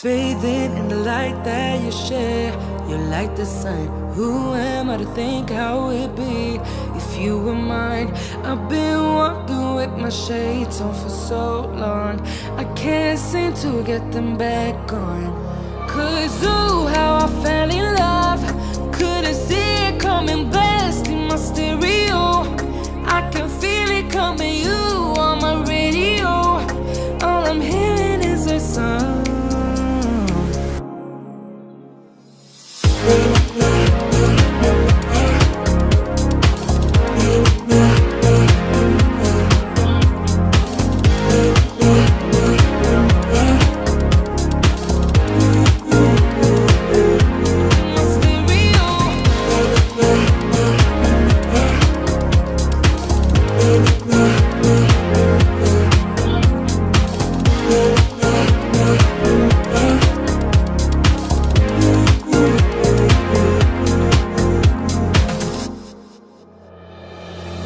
Bathing in the light that you share, you're like the sun. Who am I to think how it'd be if you were mine? I've been walking with my shades on for so long, I can't seem to get them back on. 'Cause ooh, how I fell in love, couldn't see it coming, blasting my stereo. I can feel it coming, you on my radio. All I'm hearing is a song.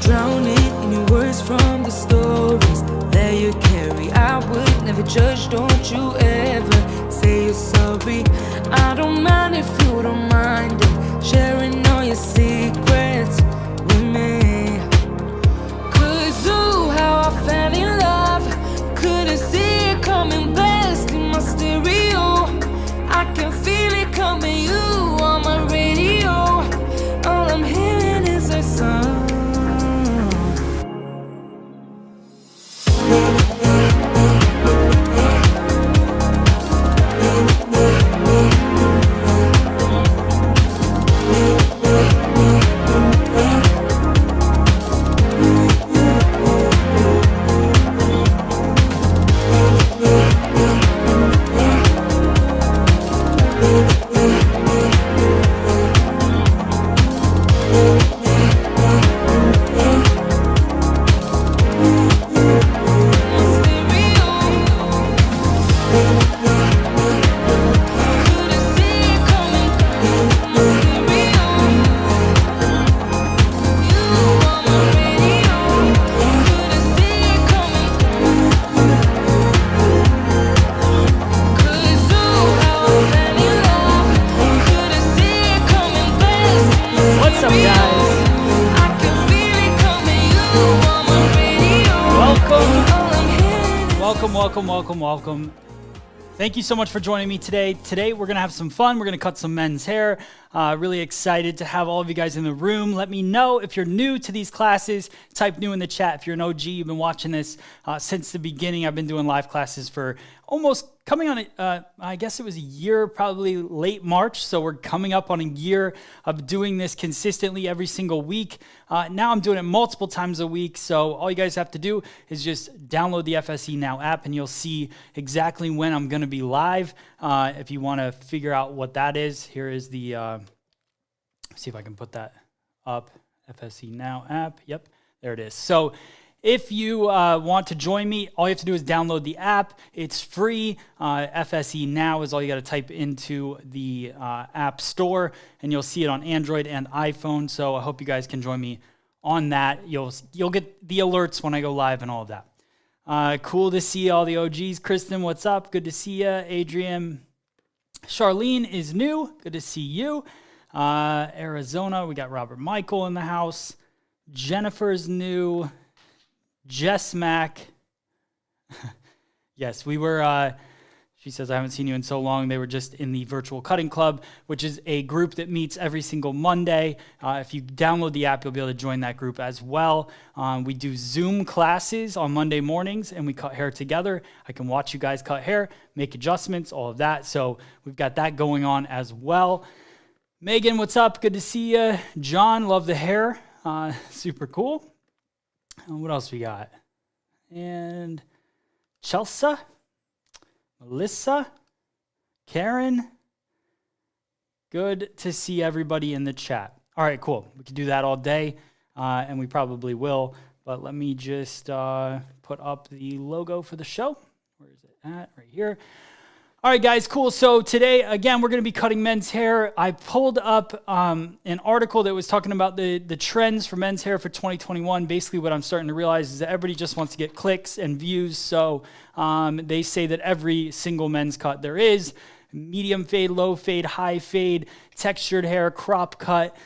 Drowning in your words from the stories that you carry. I would never judge, don't you ever say you're sorry. I don't mind if you don't mind it, sharing all your secrets with me. 'Cause ooh, how I fell in love, couldn't see it coming, blasting my stereo. I can feel it coming, you on my radio. All I'm hearing is a song. Welcome. Thank you so much for joining me today. Today, we're going to have some fun. We're going to cut some men's hair. Really excited to have all of you guys in the room. Let me know if you're new to these classes. Type new in the chat. If you're an OG, you've been watching this since the beginning. I've been doing live classes for almost coming on, I guess it was a year, probably late March. So we're coming up on a year of doing this consistently every single week. Now I'm doing it multiple times a week. So all you guys have to do is just download the FSE Now app and you'll see exactly when I'm going to be live. If you want to figure out what that is, here is the, see if I can put that up, FSE Now app. Yep, there it is. So if you want to join me, all you have to do is download the app. It's free. FSE Now is all you got to type into the app store, and you'll see it on Android and iPhone. So I hope you guys can join me on that. You'll get the alerts when I go live and all of that. Cool to see all the OGs. Kristen, what's up? Good to see you. Adrian. Charlene is new. Good to see you. Arizona, we got Robert Michael in the house. Jennifer's new. Jess Mack. Yes, we were, she says, I haven't seen you in so long. They were just in the Virtual Cutting Club, which is a group that meets every single Monday. If you download the app, you'll be able to join that group as well. We do Zoom classes on Monday mornings, and we cut hair together. I can watch you guys cut hair, make adjustments, all of that. So we've got that going on as well. Megan, what's up? Good to see you. John, love the hair. Super cool. What else we got? And Chelsea, Melissa, Karen. Good to see everybody in the chat. All right, cool. We could do that all day, and we probably will. But let me just put up the logo for the show. Where is it at? Right here. All right, guys, cool. So today, again, we're going to be cutting men's hair. I pulled up an article that was talking about the trends for men's hair for 2021. Basically, what I'm starting to realize is that everybody just wants to get clicks and views. So they say that every single men's cut there is, medium fade, low fade, high fade, textured hair, crop cut,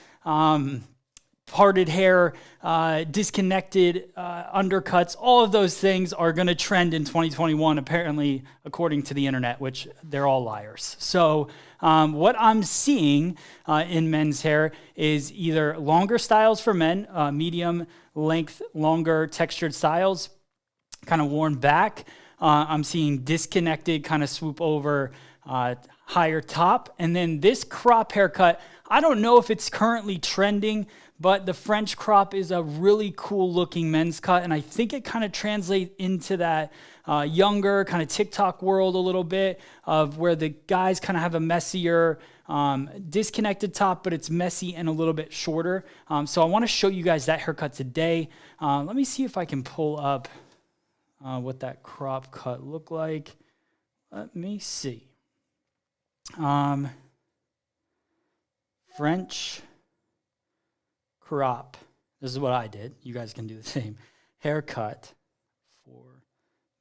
parted hair, disconnected undercuts, all of those things are going to trend in 2021, apparently, according to the internet, which they're all liars. So what I'm seeing in men's hair is either longer styles for men, medium length, longer textured styles, kind of worn back. I'm seeing disconnected, kind of swoop over, higher top. And then this crop haircut, I don't know if it's currently trending, but the French crop is a really cool looking men's cut. And I think it kind of translates into that younger kind of TikTok world a little bit, of where the guys kind of have a messier, disconnected top, but it's messy and a little bit shorter. So I want to show you guys that haircut today. Let me see if I can pull up what that crop cut looked like. Let me see. French crop. This is what I did. You guys can do the same. Haircut for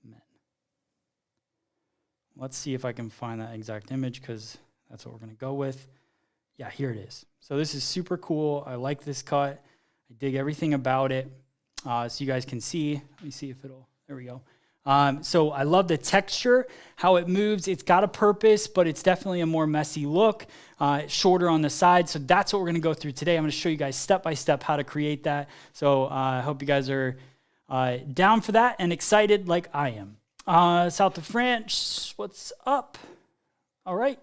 men. Let's see if I can find that exact image, because that's what we're going to go with. Yeah, here it is. So this is super cool. I like this cut. I dig everything about it. So you guys can see. Let me see if it'll, there we go. So I love the texture, how it moves. It's got a purpose, but it's definitely a more messy look, shorter on the side. So that's what we're going to go through today. I'm going to show you guys step by step how to create that. So I hope you guys are down for that and excited like I am. South of France, what's up? All right.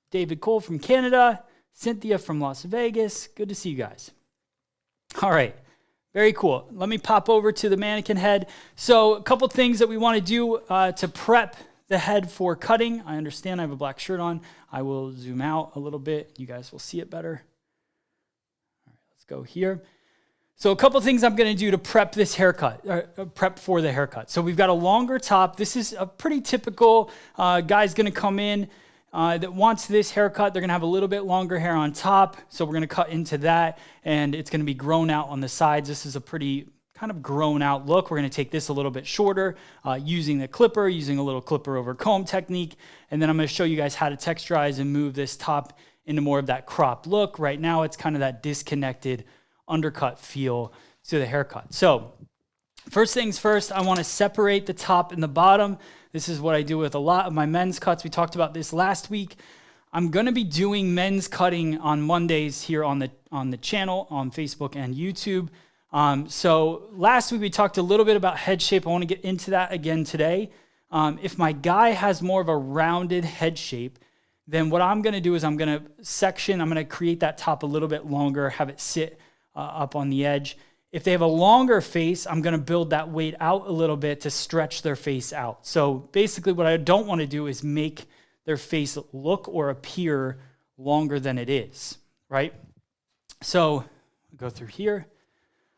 David Cole from Canada. Cynthia from Las Vegas. Good to see you guys. All right. Very cool. Let me pop over to the mannequin head. So a couple things that we want to do to prep the head for cutting. I understand I have a black shirt on. I will zoom out a little bit. You guys will see it better. All right, let's go here. So a couple things I'm going to do to prep this haircut, prep for the haircut. So we've got a longer top. This is a pretty typical guy's going to come in that wants this haircut. They're going to have a little bit longer hair on top, so we're going to cut into that, and it's going to be grown out on the sides. This is a pretty kind of grown out look. We're going to take this a little bit shorter using the clipper, using a little clipper over comb technique, and then I'm going to show you guys how to texturize and move this top into more of that cropped look. Right now, it's kind of that disconnected undercut feel to the haircut. So first things first, I want to separate the top and the bottom. This is what I do with a lot of my men's cuts. We talked about this last week. I'm going to be doing men's cutting on Mondays here on the channel, on Facebook and YouTube. So last week we talked a little bit about head shape. I want to get into that again today. If my guy has more of a rounded head shape, then what I'm going to do is I'm going to create that top a little bit longer, have it sit up on the edge. If they have a longer face, I'm going to build that weight out a little bit to stretch their face out. So basically what I don't want to do is make their face look or appear longer than it is, right? So go through here.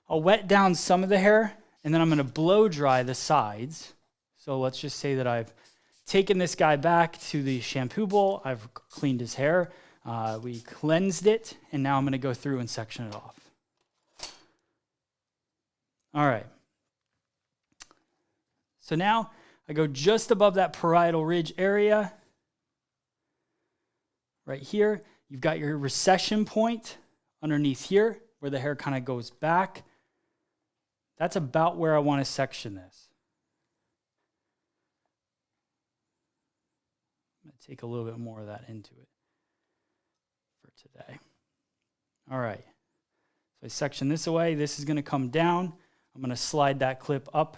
I'll wet down some of the hair, and then I'm going to blow dry the sides. So let's just say that I've taken this guy back to the shampoo bowl. I've cleaned his hair. We cleansed it, and now I'm going to go through and section it off. All right. So now I go just above that parietal ridge area. Right here, you've got your recession point underneath here where the hair kind of goes back. That's about where I want to section this. I'm going to take a little bit more of that into it for today. All right. So I section this away. This is going to come down. I'm going to slide that clip up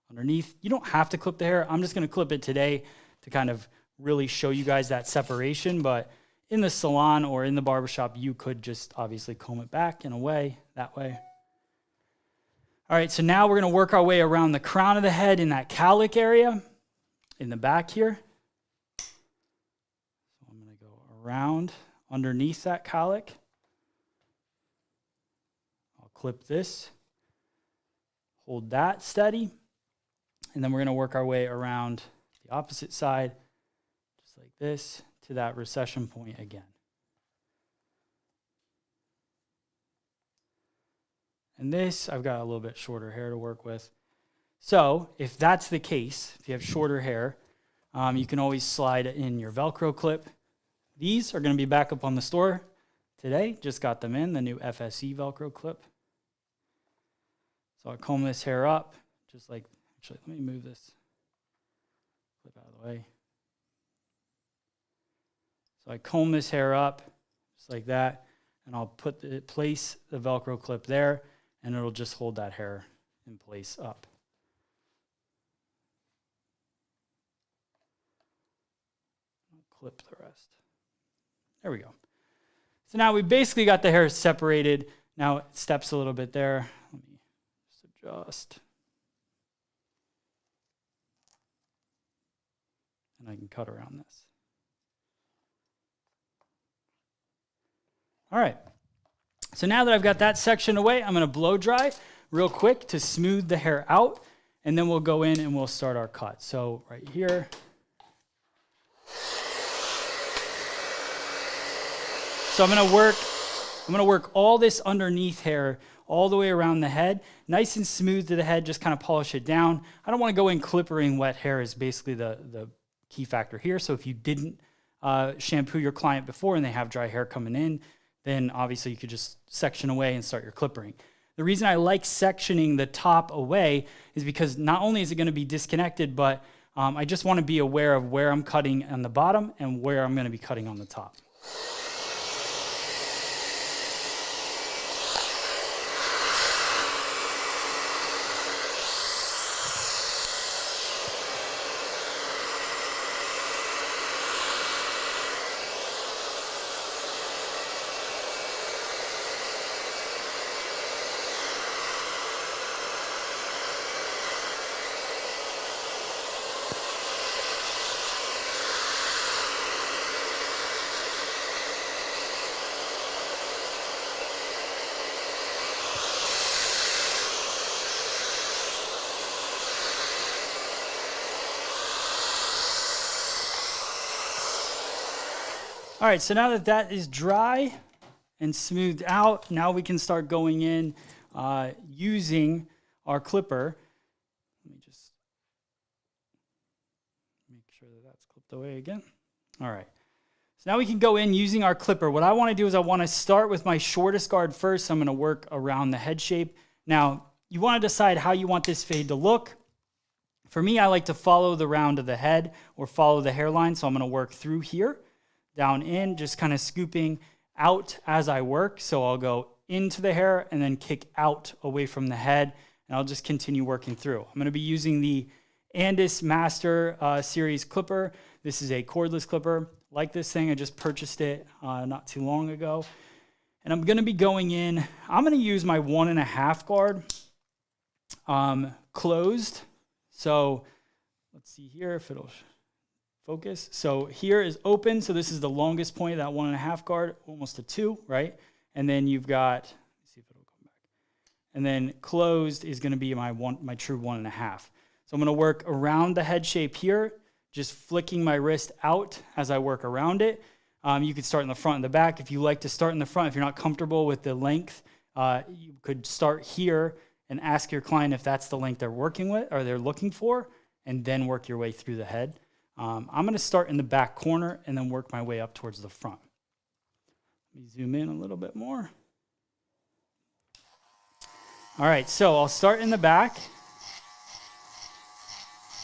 underneath. You don't have to clip the hair. I'm just going to clip it today to kind of really show you guys that separation. But in the salon or in the barbershop, you could just obviously comb it back and away that way. All right, so now we're going to work our way around the crown of the head in that cowlick area in the back here. So I'm going to go around underneath that cowlick. I'll clip this. Hold that steady, and then we're going to work our way around the opposite side, just like this, to that recession point again. And this, I've got a little bit shorter hair to work with. So if that's the case, if you have shorter hair, you can always slide in your Velcro clip. These are going to be back up on the store today. Just got them in, the new FSE Velcro clip. So I comb this hair up, just like, actually, let me move this clip out of the way. So I comb this hair up, just like that, and I'll place the Velcro clip there, and it'll just hold that hair in place up. I'll clip the rest. There we go. So now we basically got the hair separated. Now it steps a little bit there. Let me adjust. And I can cut around this. All right. So now that I've got that section away, I'm going to blow dry real quick to smooth the hair out, and then we'll go in and we'll start our cut. So right here. So I'm going to work all this underneath hair all the way around the head, nice and smooth to the head, just kind of polish it down. I don't want to go in clippering wet hair is basically the key factor here. So if you didn't shampoo your client before and they have dry hair coming in, then obviously you could just section away and start your clippering. The reason I like sectioning the top away is because not only is it going to be disconnected, but I just want to be aware of where I'm cutting on the bottom and where I'm going to be cutting on the top. All right, so now that that is dry and smoothed out, now we can start going in using our clipper. Let me just make sure that that's clipped away again. All right, so now we can go in using our clipper. What I want to do is I want to start with my shortest guard first. I'm going to work around the head shape. Now, you want to decide how you want this fade to look. For me, I like to follow the round of the head or follow the hairline. So I'm gonna work through here, down in, just kind of scooping out as I work. So I'll go into the hair and then kick out away from the head, and I'll just continue working through. I'm gonna be using the Andis Master Series clipper. This is a cordless clipper. Like this thing, I just purchased it not too long ago. And I'm gonna be going in, I'm gonna use my 1.5 guard closed. So let's see here if it'll focus. So here is open. So this is the longest point of that 1.5 guard, almost a 2, right? And then you've got, let's see if it'll come back. And then closed is gonna be my true 1.5. So I'm gonna work around the head shape here, just flicking my wrist out as I work around it. You could start in the front and the back. If you like to start in the front, if you're not comfortable with the length, you could start here and ask your client if that's the length they're working with or they're looking for, and then work your way through the head. I'm gonna start in the back corner and then work my way up towards the front. Let me zoom in a little bit more. All right, so I'll start in the back.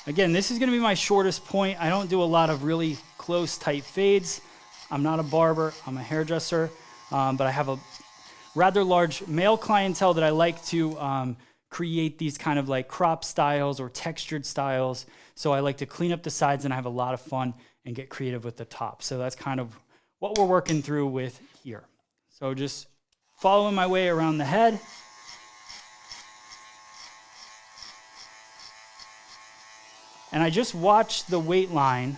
Again, this is gonna be my shortest point. I don't do a lot of really close, tight fades. I'm not a barber, I'm a hairdresser, but I have a rather large male clientele that I like to create these kind of like crop styles or textured styles. So I like to clean up the sides and I have a lot of fun and get creative with the top. So that's kind of what we're working through with here. So just following my way around the head. And I just watch the weight line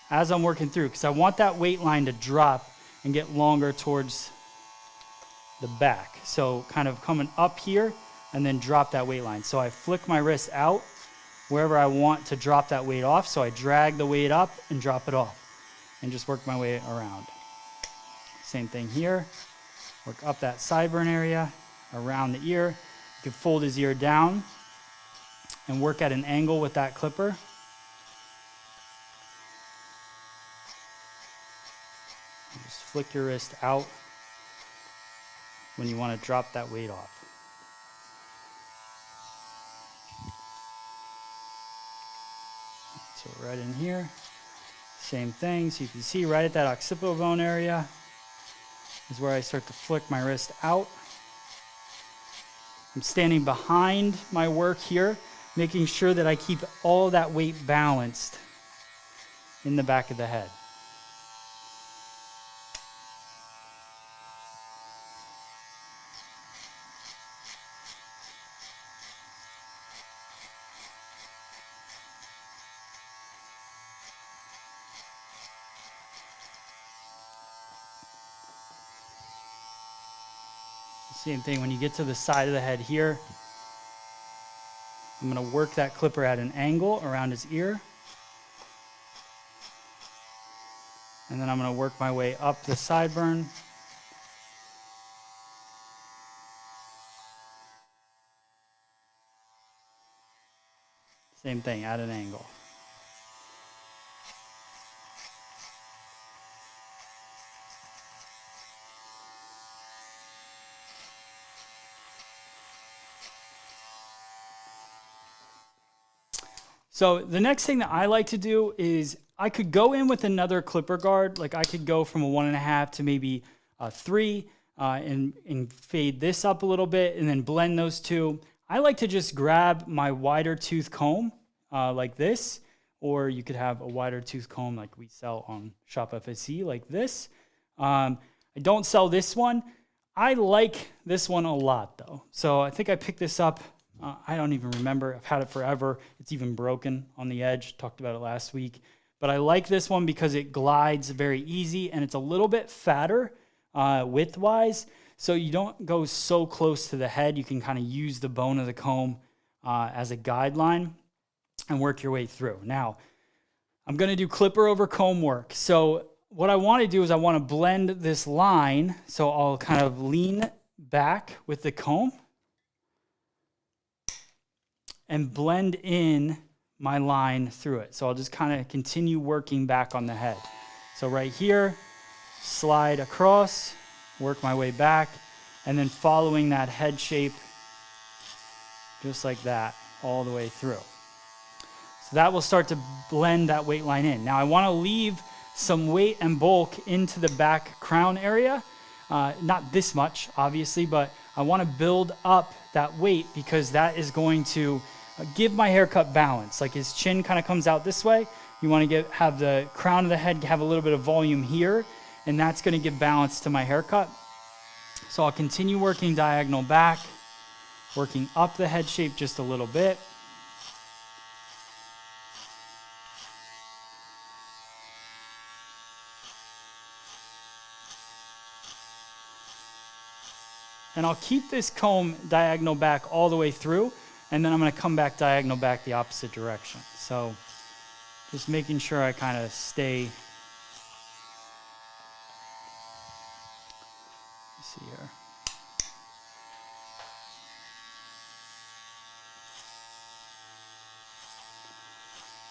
as I'm working through, because I want that weight line to drop and get longer towards the back. So kind of coming up here and then drop that weight line. So I flick my wrist out wherever I want to drop that weight off. So I drag the weight up and drop it off and just work my way around. Same thing here. Work up that sideburn area, around the ear. You can fold his ear down and work at an angle with that clipper. And just flick your wrist out when you want to drop that weight off. So right in here, same thing. So you can see right at that occipital bone area is where I start to flick my wrist out. I'm standing behind my work here, making sure that I keep all that weight balanced in the back of the head. Same thing when you get to the side of the head here. I'm going to work that clipper at an angle around his ear. And then I'm going to work my way up the sideburn. Same thing, at an angle. So the next thing that I like to do is I could go in with another clipper guard. Like I could go from a 1.5 to maybe a 3 and fade this up a little bit and then blend those two. I like to just grab my wider tooth comb like this, or you could have a wider tooth comb like we sell on Shop FSC like this. I don't sell this one. I like this one a lot though. So I think I picked this up. I don't even remember. I've had it forever. It's even broken on the edge. Talked about it last week. But I like this one because it glides very easy and it's a little bit fatter width-wise. So you don't go so close to the head. You can kind of use the bone of the comb as a guideline and work your way through. Now, I'm going to do clipper over comb work. So what I want to do is I want to blend this line. So I'll kind of lean back with the comb and blend in my line through it. So I'll just kind of continue working back on the head. So right here, slide across, work my way back, and then following that head shape, just like that, all the way through. So that will start to blend that weight line in. Now I want to leave some weight and bulk into the back crown area. Not this much, obviously, but I want to build up that weight because that is going to give my haircut balance. Like his chin kind of comes out this way. You want to have the crown of the head have a little bit of volume here, and that's going to give balance to my haircut. So I'll continue working diagonal back, working up the head shape just a little bit. And I'll keep this comb diagonal back all the way through, and then I'm going to come back diagonal back the opposite direction. So just making sure I kind of stay. Let's see here.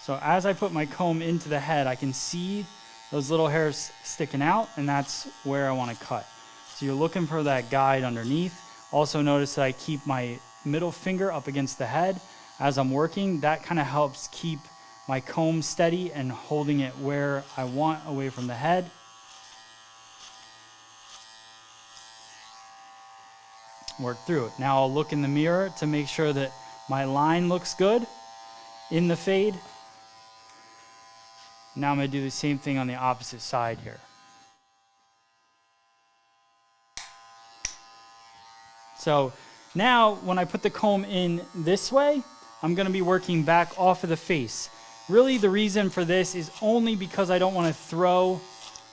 So as I put my comb into the head, I can see those little hairs sticking out, and that's where I want to cut. So you're looking for that guide underneath. Also notice that I keep my middle finger up against the head as I'm working. That kind of helps keep my comb steady and holding it where I want away from the head. Work through it. Now I'll look in the mirror to make sure that my line looks good in the fade. Now I'm going to do the same thing on the opposite side here. So now when I put the comb in this way, I'm going to be working back off of the face. Really the reason for this is only because I don't want to throw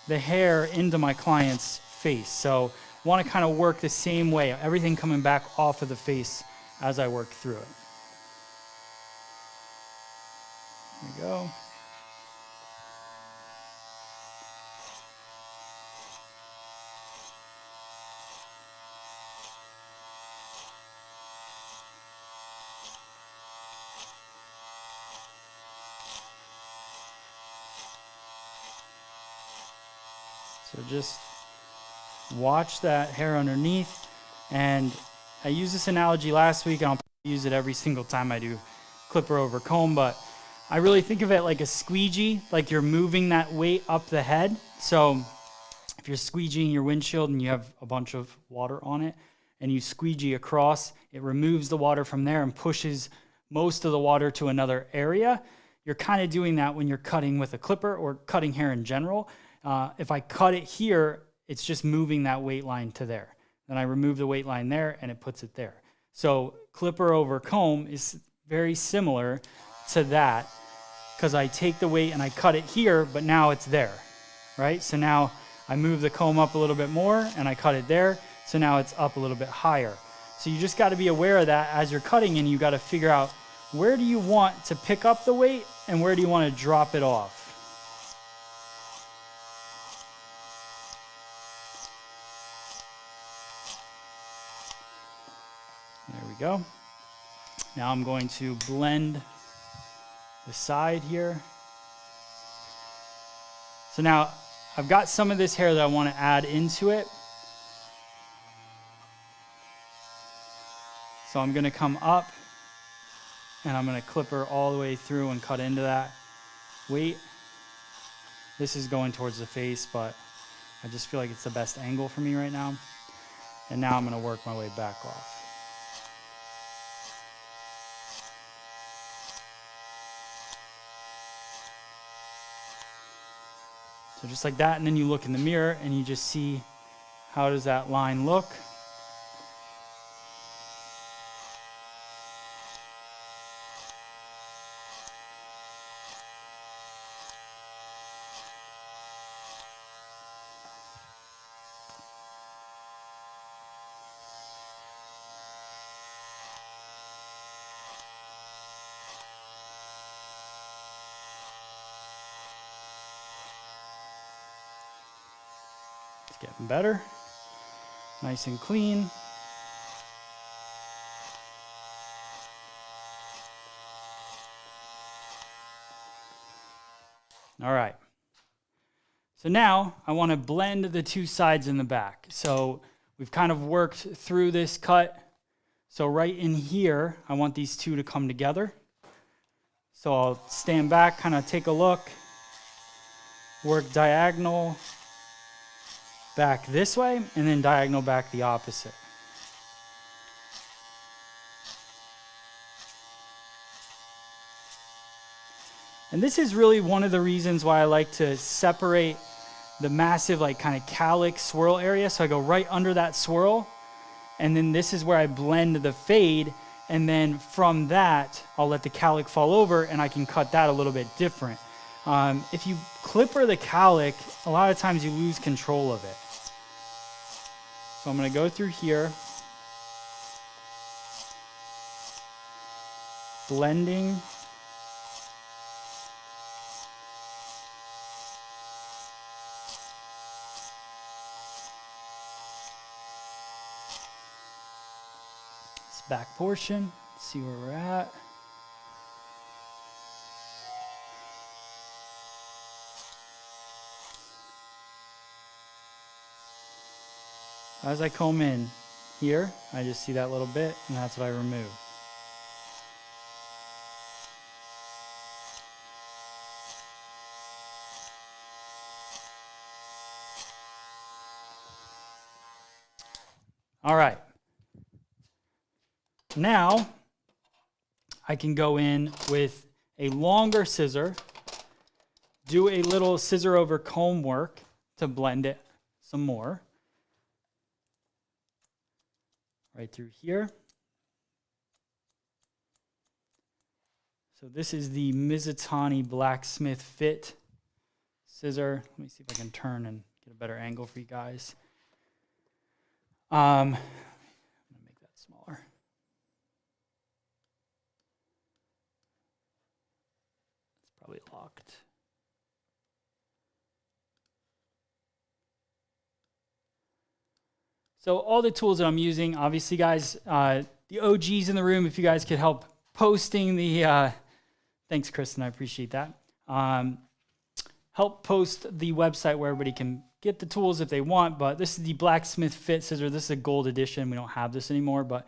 the hair into my client's face. So I want to kind of work the same way, everything coming back off of the face as I work through it. There we go. So just watch that hair underneath. And I used this analogy last week, and I'll use it every single time I do clipper over comb, but I really think of it like a squeegee, like you're moving that weight up the head. So if you're squeegeeing your windshield and you have a bunch of water on it, and you squeegee across, it removes the water from there and pushes most of the water to another area. You're kind of doing that when you're cutting with a clipper or cutting hair in general. If I cut it here, it's just moving that weight line to there. Then I remove the weight line there and it puts it there. So clipper over comb is very similar to that because I take the weight and I cut it here, but now it's there, right? So now I move the comb up a little bit more and I cut it there. So now it's up a little bit higher. So you just got to be aware of that as you're cutting, and you got to figure out where do you want to pick up the weight and where do you want to drop it off. There we go. Now I'm going to blend the side here. So now I've got some of this hair that I want to add into it. So I'm going to come up and I'm going to clipper all the way through and cut into that weight. This is going towards the face, but I just feel like it's the best angle for me right now. And now I'm going to work my way back off. So just like that, and then you look in the mirror and you just see how does that line look. Getting better, nice and clean. All right. So now I want to blend the two sides in the back. So we've kind of worked through this cut So right in here, I want these two to come together. So I'll stand back, kind of take a look, work diagonal back this way, and then diagonal back the opposite. And this is really one of the reasons why I like to separate the massive like kind of calyx swirl area. So I go right under that swirl, and then this is where I blend the fade, and then from that, I'll let the calic fall over and I can cut that a little bit different. If you clipper the calic, a lot of times you lose control of it. So I'm gonna go through here, blending. This back portion, see where we're at. As I comb in here, I just see that little bit, and that's what I remove. All right. Now, I can go in with a longer scissor, do a little scissor over comb work to blend it some more. Right through here. So this is the Mizutani Blacksmith Fit scissor. Let me see if I can turn and get a better angle for you guys. I'm going to make that smaller. It's probably locked. So all the tools that I'm using, obviously, guys, the OGs in the room, if you guys could help posting the, thanks, Kristen, I appreciate that. Help post the website where everybody can get the tools if they want, but this is the Blacksmith Fit scissor. This is a gold edition. We don't have this anymore, but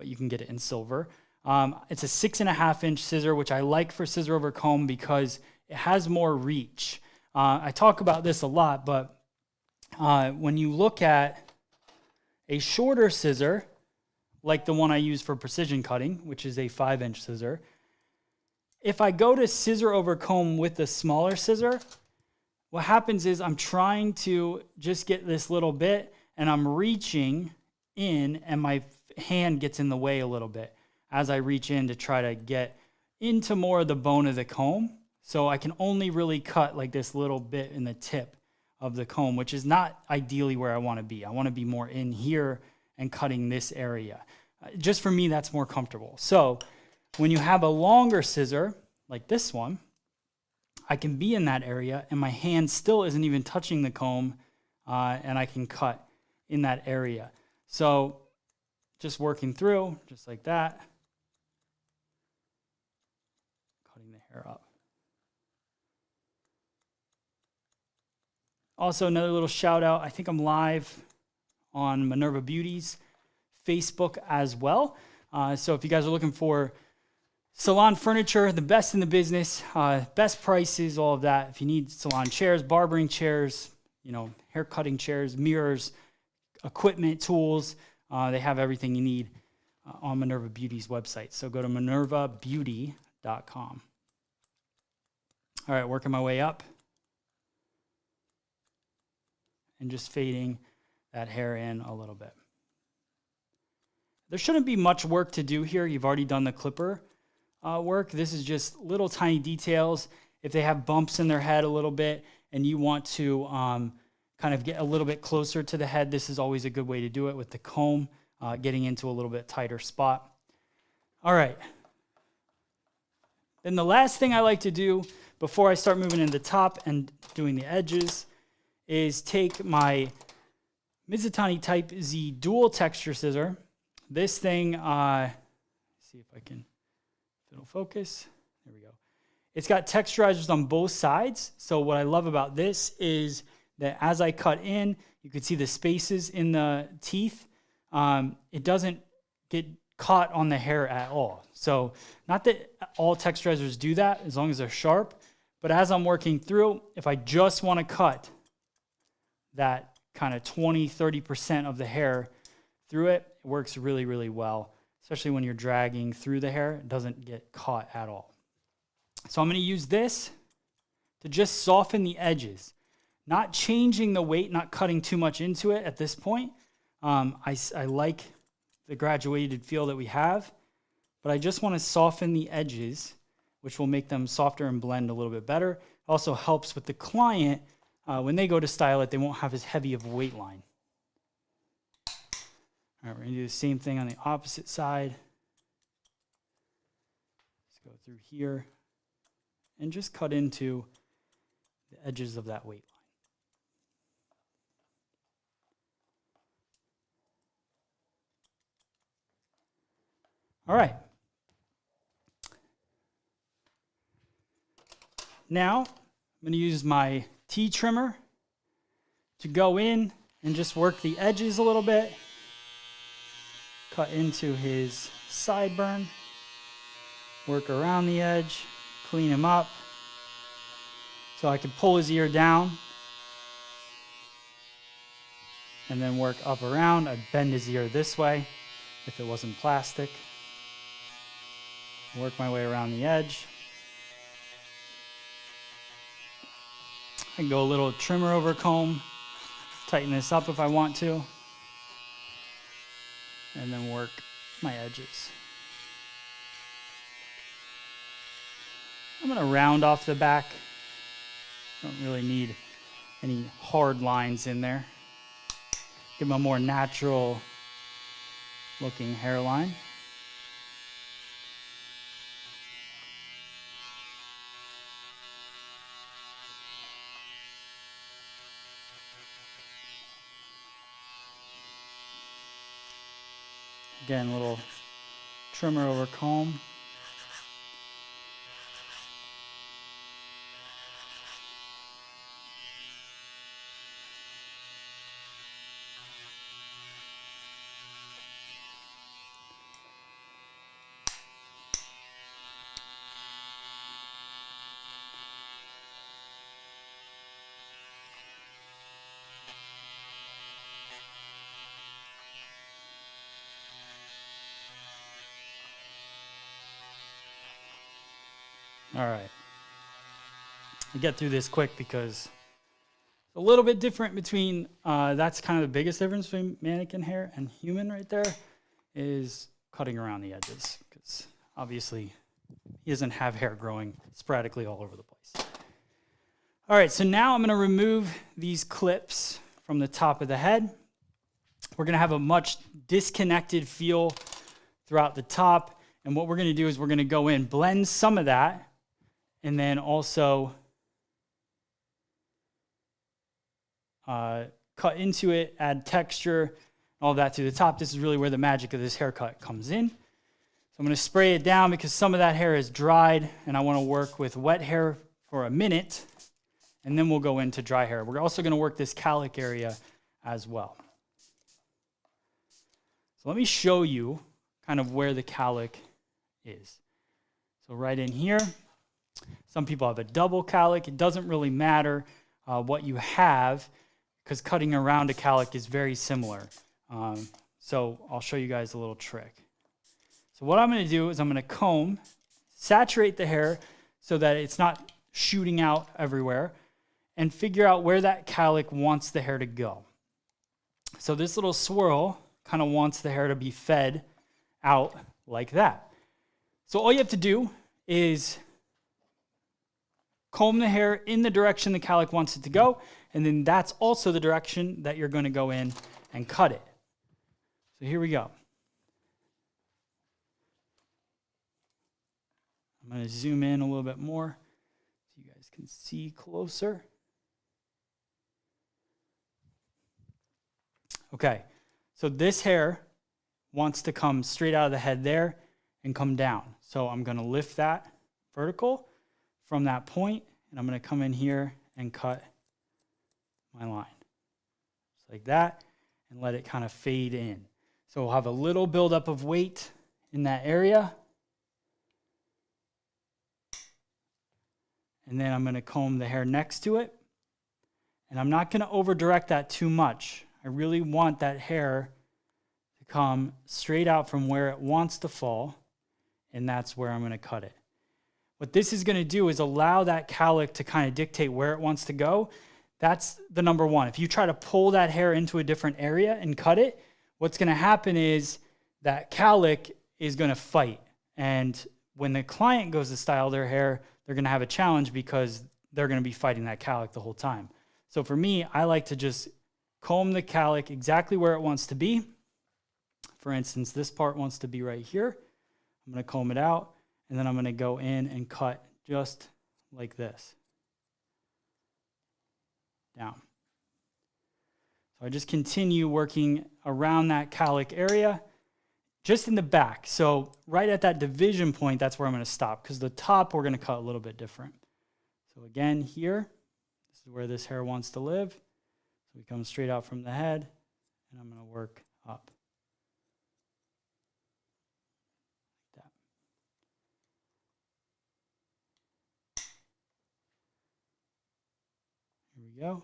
you can get it in silver. It's a 6.5-inch scissor, which I like for scissor over comb because it has more reach. I talk about this a lot, but when you look at a shorter scissor, like the one I use for precision cutting, which is a 5-inch scissor, if I go to scissor over comb with the smaller scissor, what happens is I'm trying to just get this little bit, and I'm reaching in, and my hand gets in the way a little bit as I reach in to try to get into more of the bone of the comb. So I can only really cut like this little bit in the tip of the comb, which is not ideally where I want to be. I want to be more in here and cutting this area. Just for me, that's more comfortable. So when you have a longer scissor, like this one, I can be in that area and my hand still isn't even touching the comb, and I can cut in that area. So just working through, just like that, cutting the hair up. Also, another little shout out, I think I'm live on Minerva Beauty's Facebook as well. So if you guys are looking for salon furniture, the best in the business, best prices, all of that. If you need salon chairs, barbering chairs, hair cutting chairs, mirrors, equipment, tools, they have everything you need on Minerva Beauty's website. So go to minervabeauty.com. All right, working my way up. And just fading that hair in a little bit. There shouldn't be much work to do here. You've already done the clipper work. This is just little tiny details. If they have bumps in their head a little bit and you want to kind of get a little bit closer to the head, this is always a good way to do it with the comb, getting into a little bit tighter spot. All right. Then the last thing I like to do before I start moving in the top and doing the edges is take my Mizutani Type Z dual texture scissor. This thing, see if I can, if it'll focus. There we go. It's got texturizers on both sides. So what I love about this is that as I cut in, you can see the spaces in the teeth. It doesn't get caught on the hair at all. So not that all texturizers do that as long as they're sharp, but as I'm working through, if I just want to cut that kind of 20-30% of the hair through it, it works really, really well, especially when you're dragging through the hair. It doesn't get caught at all. So I'm going to use this to just soften the edges, not changing the weight, not cutting too much into it at this point. I like the graduated feel that we have, but I just want to soften the edges, which will make them softer and blend a little bit better. It also helps with the client. When they go to style it, they won't have as heavy of a weight line. All right, we're going to do the same thing on the opposite side. Let's go through here and just cut into the edges of that weight line. All right. Now, I'm going to use my T-trimmer to go in and just work the edges a little bit. Cut into his sideburn. Work around the edge. Clean him up. So I can pull his ear down. And then work up around. I'd bend his ear this way if it wasn't plastic. Work my way around the edge. I can go a little trimmer over comb, tighten this up if I want to, and then work my edges. I'm going to round off the back. Don't really need any hard lines in there. Give them a more natural looking hairline. Again, a little trimmer over comb. All right. I get through this quick because it's a little bit different between, that's kind of the biggest difference between mannequin hair and human right there, is cutting around the edges. Because obviously he doesn't have hair growing sporadically all over the place. All right, so now I'm going to remove these clips from the top of the head. We're going to have a much disconnected feel throughout the top. And what we're going to do is we're going to go in, blend some of that, and then also cut into it, add texture, all that through the top. This is really where the magic of this haircut comes in. So I'm going to spray it down because some of that hair is dried, and I want to work with wet hair for a minute, and then we'll go into dry hair. We're also going to work this cowlick area as well. So let me show you kind of where the cowlick is. So right in here, some people have a double cowlick. It doesn't really matter what you have because cutting around a cowlick is very similar. So I'll show you guys a little trick. So what I'm going to do is I'm going to comb, saturate the hair so that it's not shooting out everywhere, and figure out where that cowlick wants the hair to go. So this little swirl kind of wants the hair to be fed out like that. So all you have to do is comb the hair in the direction the cowlick wants it to go, and then that's also the direction that you're going to go in and cut it. So here we go. I'm going to zoom in a little bit more so you guys can see closer. Okay, so this hair wants to come straight out of the head there and come down. So I'm going to lift that vertical from that point, and I'm going to come in here and cut my line. Just like that, and let it kind of fade in. So we'll have a little buildup of weight in that area. And then I'm going to comb the hair next to it. And I'm not going to over direct that too much. I really want that hair to come straight out from where it wants to fall. And that's where I'm going to cut it. What this is going to do is allow that cowlick to kind of dictate where it wants to go. That's the number one. If you try to pull that hair into a different area and cut it, what's going to happen is that cowlick is going to fight. And when the client goes to style their hair, they're going to have a challenge because they're going to be fighting that cowlick the whole time. So for me, I like to just comb the cowlick exactly where it wants to be. For instance, this part wants to be right here. I'm going to comb it out, and then I'm going to go in and cut just like this. Down. So I just continue working around that cowlick area, just in the back. So right at that division point, that's where I'm going to stop, because the top we're going to cut a little bit different. So again, here, this is where this hair wants to live. So we come straight out from the head, and I'm going to work up. Like that. Here we go.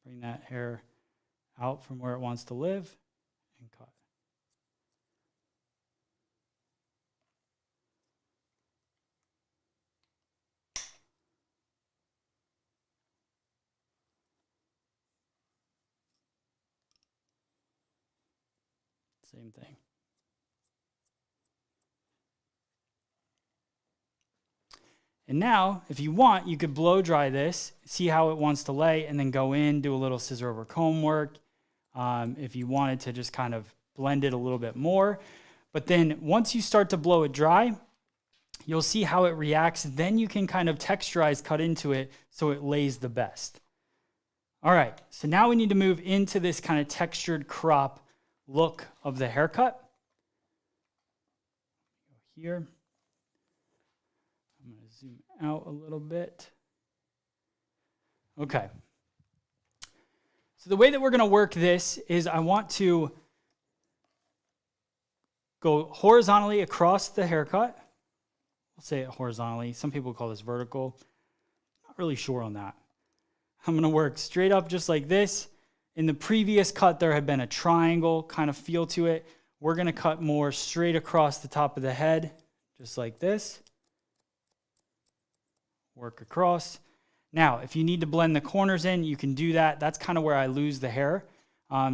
Bring that hair out from where it wants to live and cut. Same thing. And now, if you want, you could blow dry this, see how it wants to lay, and then go in, do a little scissor over comb work. If you wanted to just kind of blend it a little bit more. But then once you start to blow it dry, you'll see how it reacts. Then you can kind of texturize, cut into it so it lays the best. All right, so now we need to move into this kind of textured crop look of the haircut. Go here. I'm going to zoom out a little bit. Okay. So the way that we're going to work this is I want to go horizontally across the haircut. We'll say it horizontally. Some people call this vertical. Not really sure on that. I'm going to work straight up just like this. In the previous cut, there had been a triangle kind of feel to it. We're going to cut more straight across the top of the head, just like this. Work across. Now, if you need to blend the corners in, you can do that. That's kind of where I lose the hair.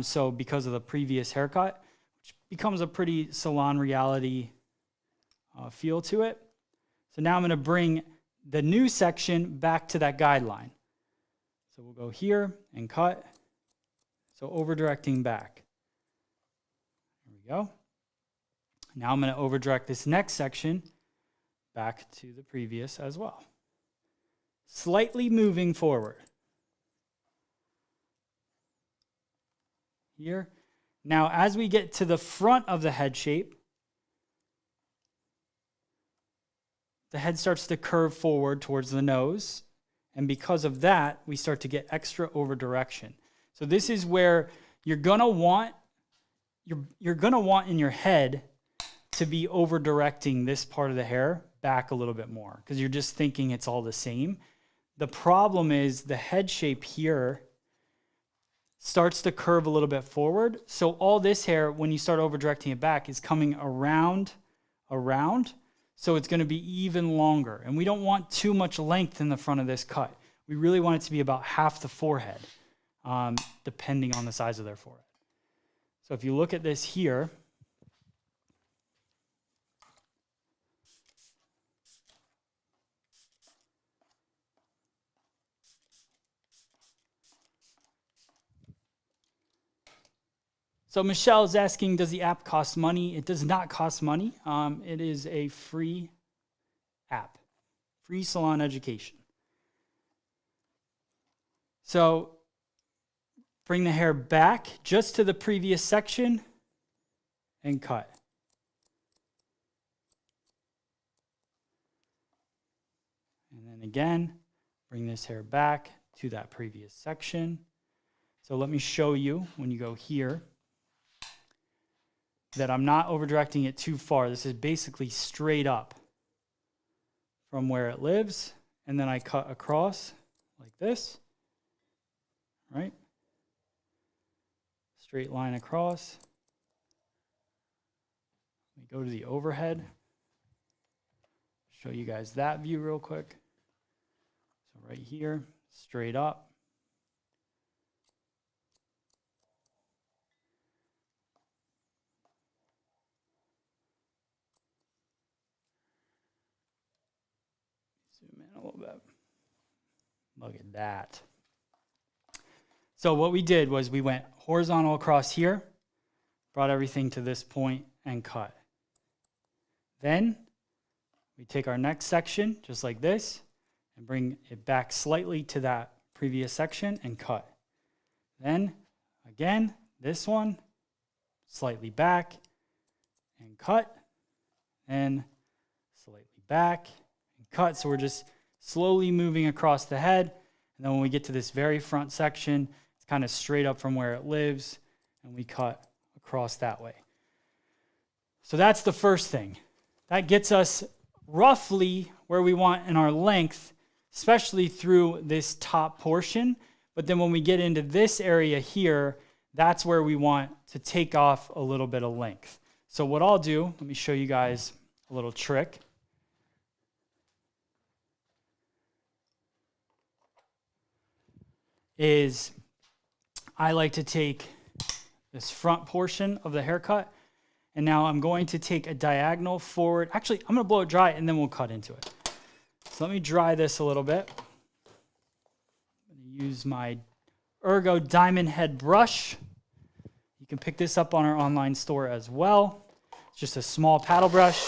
So because of the previous haircut, which becomes a pretty salon reality feel to it. So now I'm going to bring the new section back to that guideline. So we'll go here and cut. So over directing back. There we go. Now I'm going to over direct this next section back to the previous as well. Slightly moving forward. Here. Now, as we get to the front of the head shape, the head starts to curve forward towards the nose. And because of that, we start to get extra over direction. So this is where you're gonna want in your head to be over directing this part of the hair back a little bit more, because you're just thinking it's all the same. The problem is the head shape here starts to curve a little bit forward. So all this hair, when you start over directing it back, is coming around. So it's going to be even longer. And we don't want too much length in the front of this cut. We really want it to be about half the forehead, depending on the size of their forehead. So if you look at this here, so Michelle is asking, does the app cost money? It does not cost money. It is a free app, free salon education. So bring the hair back just to the previous section and cut. And then again, bring this hair back to that previous section. So let me show you when you go here. that I'm not over directing it too far. This is basically straight up from where it lives. And then I cut across like this, right? Straight line across. Let me go to the overhead. Show you guys that view real quick. So right here, straight up. Zoom in a little bit. Look at that. So what we did was we went horizontal across here, brought everything to this point and cut. Then we take our next section just like this and bring it back slightly to that previous section and cut. Then again, this one slightly back and cut, and slightly back and cut. So we're just slowly moving across the head. And then when we get to this very front section, it's kind of straight up from where it lives, and we cut across that way. So that's the first thing. That gets us roughly where we want in our length, especially through this top portion. But then when we get into this area here, that's where we want to take off a little bit of length. So what I'll do, let me show you guys a little trick. Is I like to take this front portion of the haircut, and now I'm going to take a diagonal forward. Actually, I'm going to blow it dry, and then we'll cut into it. So let me dry this a little bit. I'm going to use my Ergo Diamond Head brush. You can pick this up on our online store as well. It's just a small paddle brush.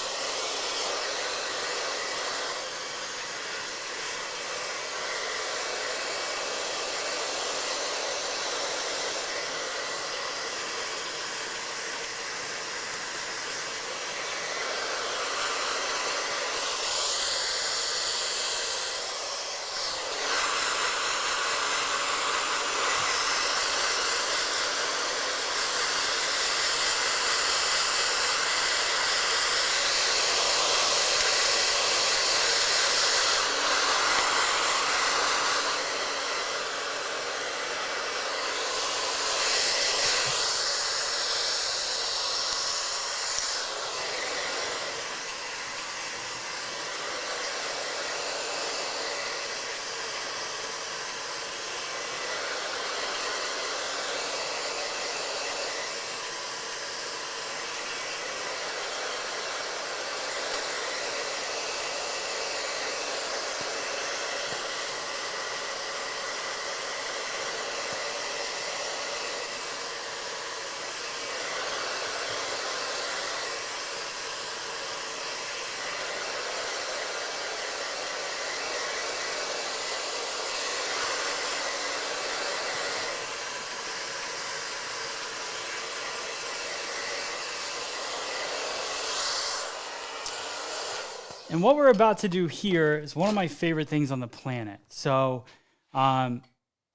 And what we're about to do here is one of my favorite things on the planet. So,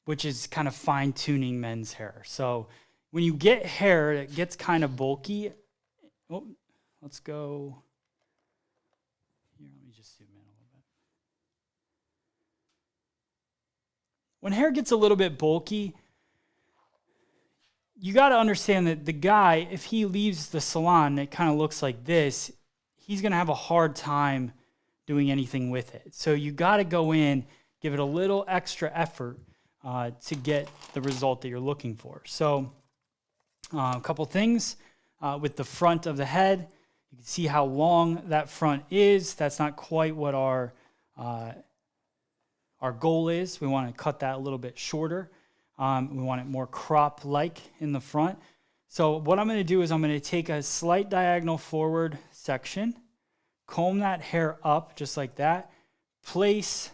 which is kind of fine tuning men's hair. So when you get hair that gets kind of bulky, oh, let's go here. Let me just zoom in a little bit. When hair gets a little bit bulky, you got to understand that the guy, if he leaves the salon, it kind of looks like this, he's going to have a hard time doing anything with it. So you got to go in, give it a little extra effort to get the result that you're looking for. So a couple things with the front of the head. You can see how long that front is. That's not quite what our goal is. We want to cut that a little bit shorter. We want it more crop-like in the front. So what I'm going to do is I'm going to take a slight diagonal forward section, comb that hair up just like that, place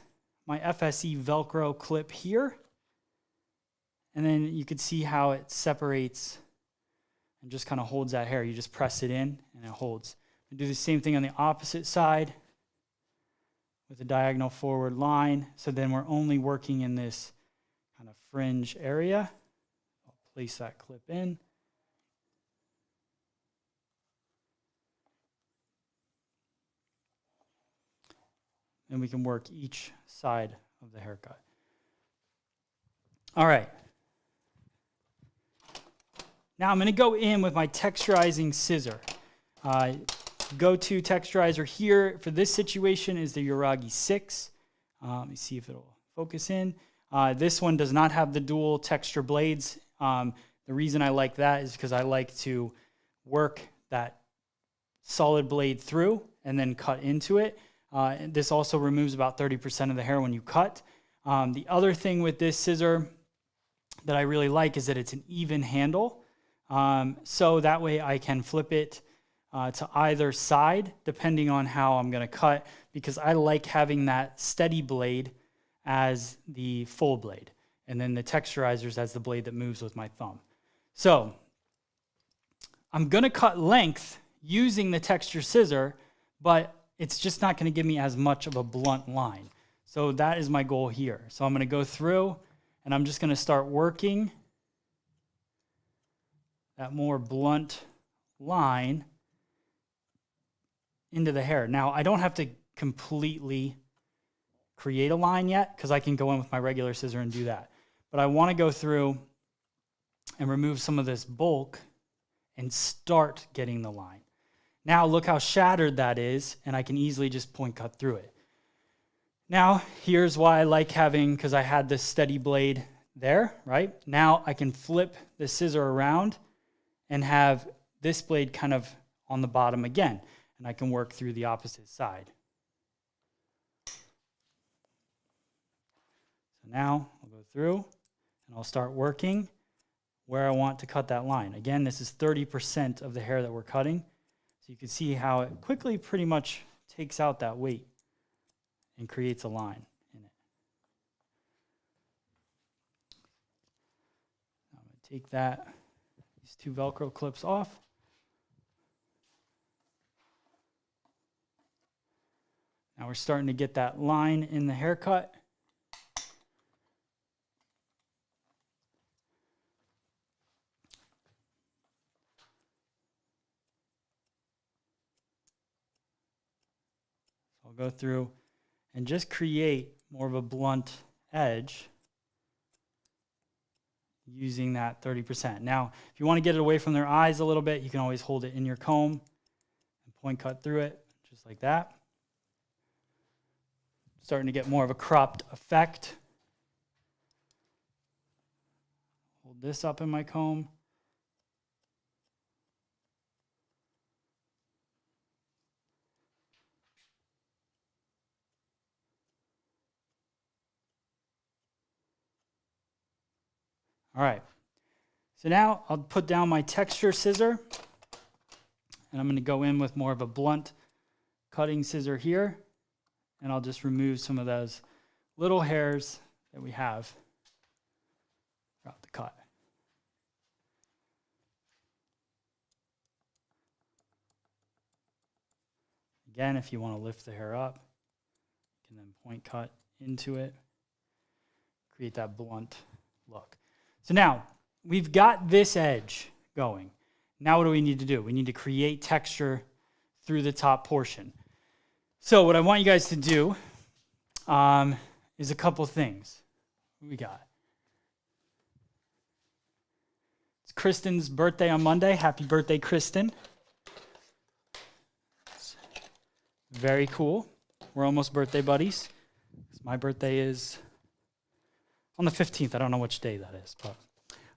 my FSE Velcro clip here, and then you can see how it separates and just kind of holds that hair. You just press it in and it holds. And do the same thing on the opposite side with a diagonal forward line. So then we're only working in this kind of fringe area. I'll place that clip in. and we can work each side of the haircut. All right. Now I'm going to go in with my texturizing scissor. Go-to texturizer here for this situation is the Uragi 6. Let me see if it'll focus in. This one does not have the dual texture blades. The reason I like that is because I like to work that solid blade through and then cut into it. This also removes about 30% of the hair when you cut. The other thing with this scissor that I really like is that it's an even handle. So that way I can flip it to either side depending on how I'm going to cut, because I like having that steady blade as the full blade, and then the texturizers as the blade that moves with my thumb. So I'm going to cut length using the texture scissor, but it's just not going to give me as much of a blunt line. So that is my goal here. So I'm going to go through and I'm just going to start working that more blunt line into the hair. Now, I don't have to completely create a line yet because I can go in with my regular scissor and do that. But I want to go through and remove some of this bulk and start getting the line. Now, look how shattered that is, and I can easily just point cut through it. Now, here's why I like having, because I had this steady blade there, right? Now I can flip the scissor around and have this blade kind of on the bottom again, and I can work through the opposite side. So now I'll go through and I'll start working where I want to cut that line. Again, this is 30% of the hair that we're cutting. So you can see how it quickly pretty much takes out that weight and creates a line in it. I'm going to take these two Velcro clips off. Now we're starting to get that line in the haircut. So I'll go through and just create more of a blunt edge using that 30%. Now, if you want to get it away from their eyes a little bit, you can always hold it in your comb and point cut through it, just like that. Starting to get more of a cropped effect. Hold this up in my comb. All right, so now I'll put down my texture scissor, and I'm going to go in with more of a blunt cutting scissor here, and I'll just remove some of those little hairs that we have throughout the cut. Again, if you want to lift the hair up, you can then point cut into it, create that blunt look. So now, we've got this edge going. Now what do we need to do? We need to create texture through the top portion. So what I want you guys to do is a couple things. What we got? It's Kristen's birthday on Monday. Happy birthday, Kristen. It's very cool. We're almost birthday buddies. My birthday is on the 15th. I don't know which day that is. But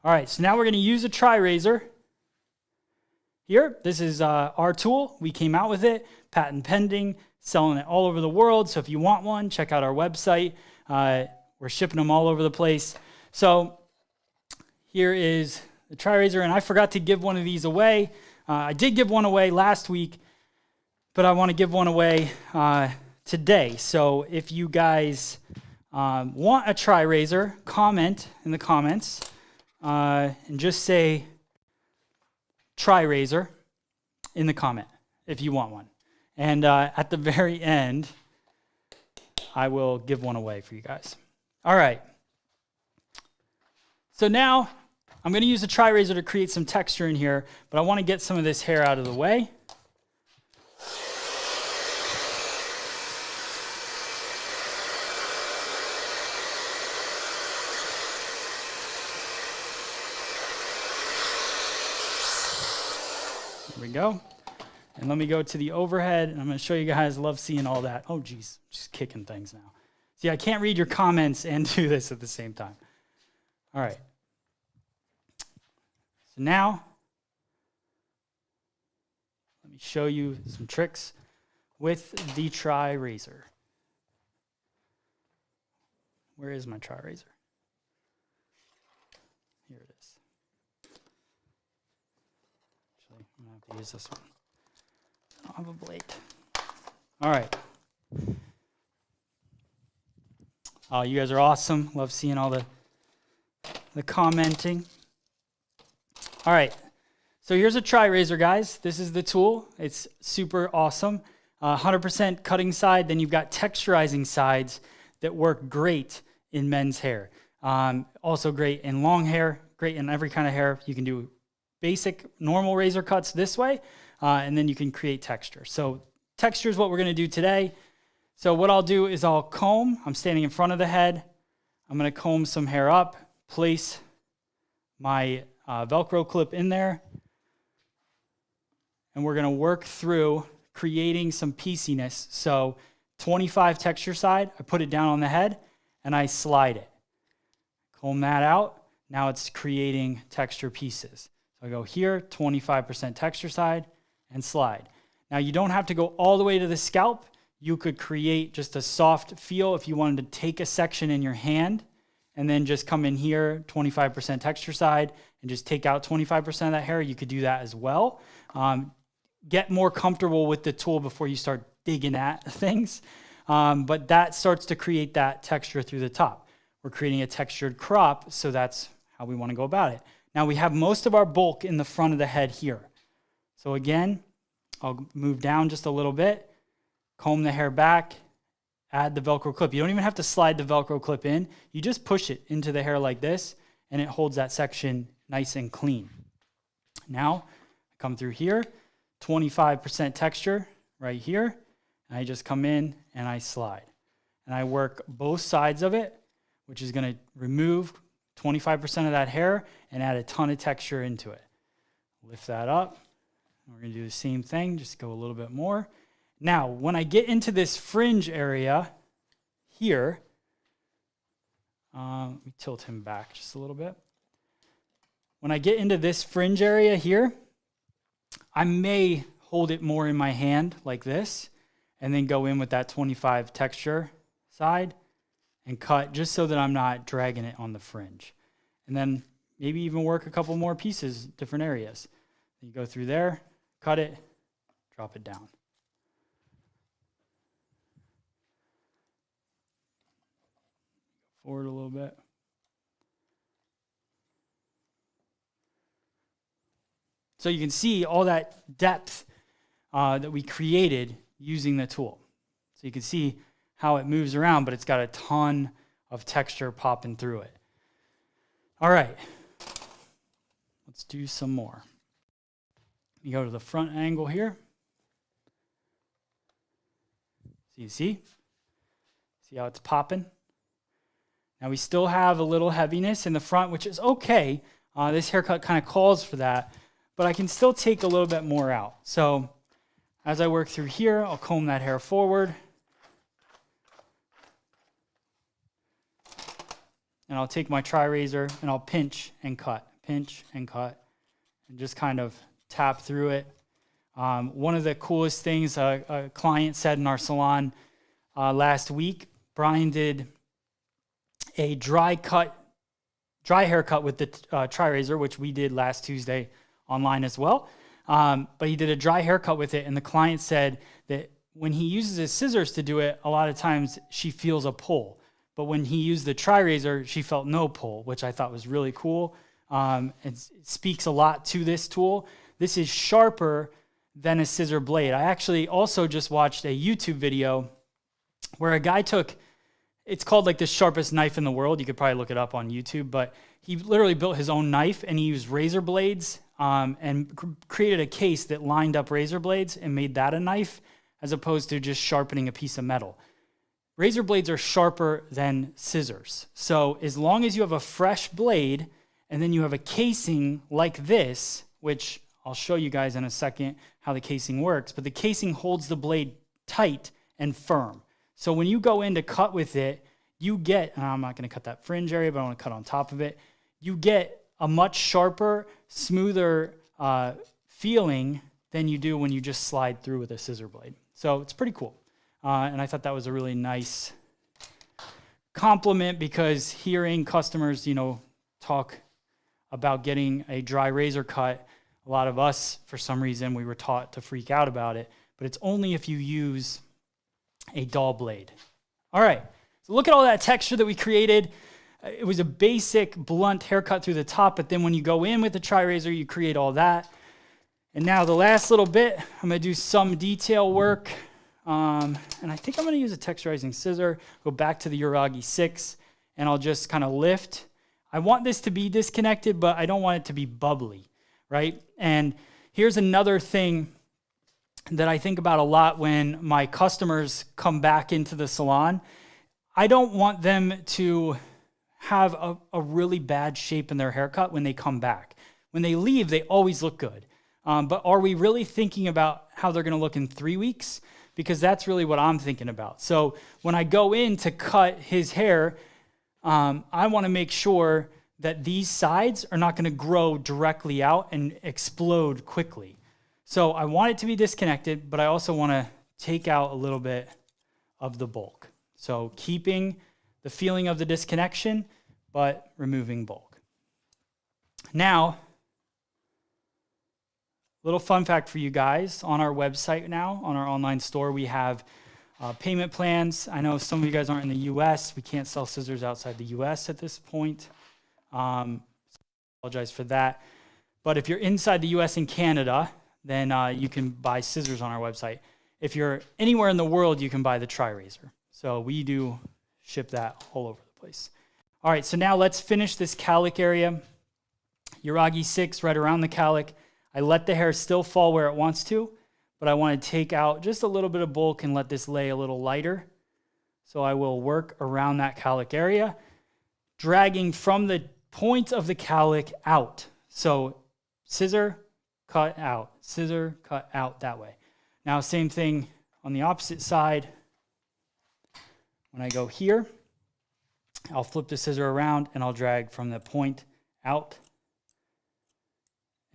all right, so now we're going to use a tri-razor. Here, this is our tool. We came out with it, patent pending, selling it all over the world. So if you want one, check out our website. We're shipping them all over the place. So here is the tri-razor, and I forgot to give one of these away. I did give one away last week, but I want to give one away today. So if you guys want a tri-razor, comment in the comments and just say tri-razor in the comment if you want one. And at the very end, I will give one away for you guys. All right. So now I'm going to use a tri-razor to create some texture in here, but I want to get some of this hair out of the way. Here we go. And let me go to the overhead, and I'm going to show you guys. Love seeing all that. Oh, geez, just kicking things now. See, I can't read your comments and do this at the same time. All right. So now, let me show you some tricks with the tri-razor. Where is my tri-razor? Here it is. Actually, I'm going to have to use this one. I don't have a blade. All right. Oh, you guys are awesome. Love seeing all the commenting. All right. So here's a tri-razor, guys. This is the tool. It's super awesome. 100% cutting side. Then you've got texturizing sides that work great in men's hair. Also great in long hair, great in every kind of hair. You can do basic, normal razor cuts this way, and then you can create texture. So texture is what we're going to do today. So what I'll do is I'll comb. I'm standing in front of the head. I'm going to comb some hair up, place my Velcro clip in there, and we're going to work through creating some pieciness. So 25 texture side, I put it down on the head, and I slide it. Comb that out. Now it's creating texture pieces. So I go here, 25% texture side, and slide. Now you don't have to go all the way to the scalp. You could create just a soft feel if you wanted to take a section in your hand and then just come in here, 25% texture side, and just take out 25% of that hair. You could do that as well. Get more comfortable with the tool before you start digging at things. But that starts to create that texture through the top. We're creating a textured crop, so that's how we want to go about it. Now we have most of our bulk in the front of the head here. So again, I'll move down just a little bit, comb the hair back, add the Velcro clip. You don't even have to slide the Velcro clip in. You just push it into the hair like this, and it holds that section nice and clean. Now, I come through here, 25% texture right here, and I just come in and I slide. And I work both sides of it, which is going to remove 25% of that hair and add a ton of texture into it. Lift that up. We're going to do the same thing, just go a little bit more. Now, when I get into this fringe area here, let me tilt him back just a little bit. When I get into this fringe area here, I may hold it more in my hand like this and then go in with that 25 texture side and cut just so that I'm not dragging it on the fringe. And then maybe even work a couple more pieces, different areas. You go through there, cut it, drop it down. Forward a little bit. So you can see all that depth that we created using the tool. So you can see how it moves around, but it's got a ton of texture popping through it. All right, let's do some more. You go to the front angle here. So you see how it's popping? Now we still have a little heaviness in the front, which is okay. This haircut kind of calls for that, but I can still take a little bit more out. So as I work through here, I'll comb that hair forward. And I'll take my tri-razor and I'll pinch and cut, and just kind of tap through it. One of the coolest things a client said in our salon last week, Brian did a dry haircut with the tri-razor, which we did last Tuesday online as well. But he did a dry haircut with it, and the client said that when he uses his scissors to do it, a lot of times she feels a pull. But when he used the tri-razor, she felt no pull, which I thought was really cool. It speaks a lot to this tool. This is sharper than a scissor blade. I actually also just watched a YouTube video where a guy took, it's called like the sharpest knife in the world. You could probably look it up on YouTube, but he literally built his own knife and he used razor blades and created a case that lined up razor blades and made that a knife as opposed to just sharpening a piece of metal. Razor blades are sharper than scissors. So as long as you have a fresh blade and then you have a casing like this, which I'll show you guys in a second how the casing works, but the casing holds the blade tight and firm. So when you go in to cut with it, you get, and I'm not going to cut that fringe area, but I want to cut on top of it. You get a much sharper, smoother feeling than you do when you just slide through with a scissor blade. So it's pretty cool. And I thought that was a really nice compliment, because hearing customers, talk about getting a dry razor cut, a lot of us, for some reason, we were taught to freak out about it, but it's only if you use a dull blade. All right, so look at all that texture that we created. It was a basic blunt haircut through the top, but then when you go in with the tri-razor, you create all that. And now the last little bit, I'm gonna do some detail work. And I think I'm gonna use a texturizing scissor, go back to the Uragi 6, and I'll just kind of lift. I want this to be disconnected, but I don't want it to be bubbly, right? And here's another thing that I think about a lot when my customers come back into the salon. I don't want them to have a really bad shape in their haircut when they come back. When they leave, they always look good. But are we really thinking about how they're gonna look in 3 weeks? Because that's really what I'm thinking about. So when I go in to cut his hair, I wanna make sure that these sides are not gonna grow directly out and explode quickly. So I want it to be disconnected, but I also wanna take out a little bit of the bulk. So keeping the feeling of the disconnection, but removing bulk. Now, little fun fact for you guys, on our website now, on our online store, we have payment plans. I know some of you guys aren't in the US. We can't sell scissors outside the US at this point. Apologize for that. But if you're inside the US and Canada, then you can buy scissors on our website. If you're anywhere in the world, you can buy the tri-razor. So we do ship that all over the place. All right, so now let's finish this cowlick area. Uragi 6 right around the cowlick. I let the hair still fall where it wants to, but I want to take out just a little bit of bulk and let this lay a little lighter. So I will work around that cowlick area, dragging from the point of the cowlick out. So scissor, cut out, scissor, cut out that way. Now same thing on the opposite side. When I go here, I'll flip the scissor around and I'll drag from the point out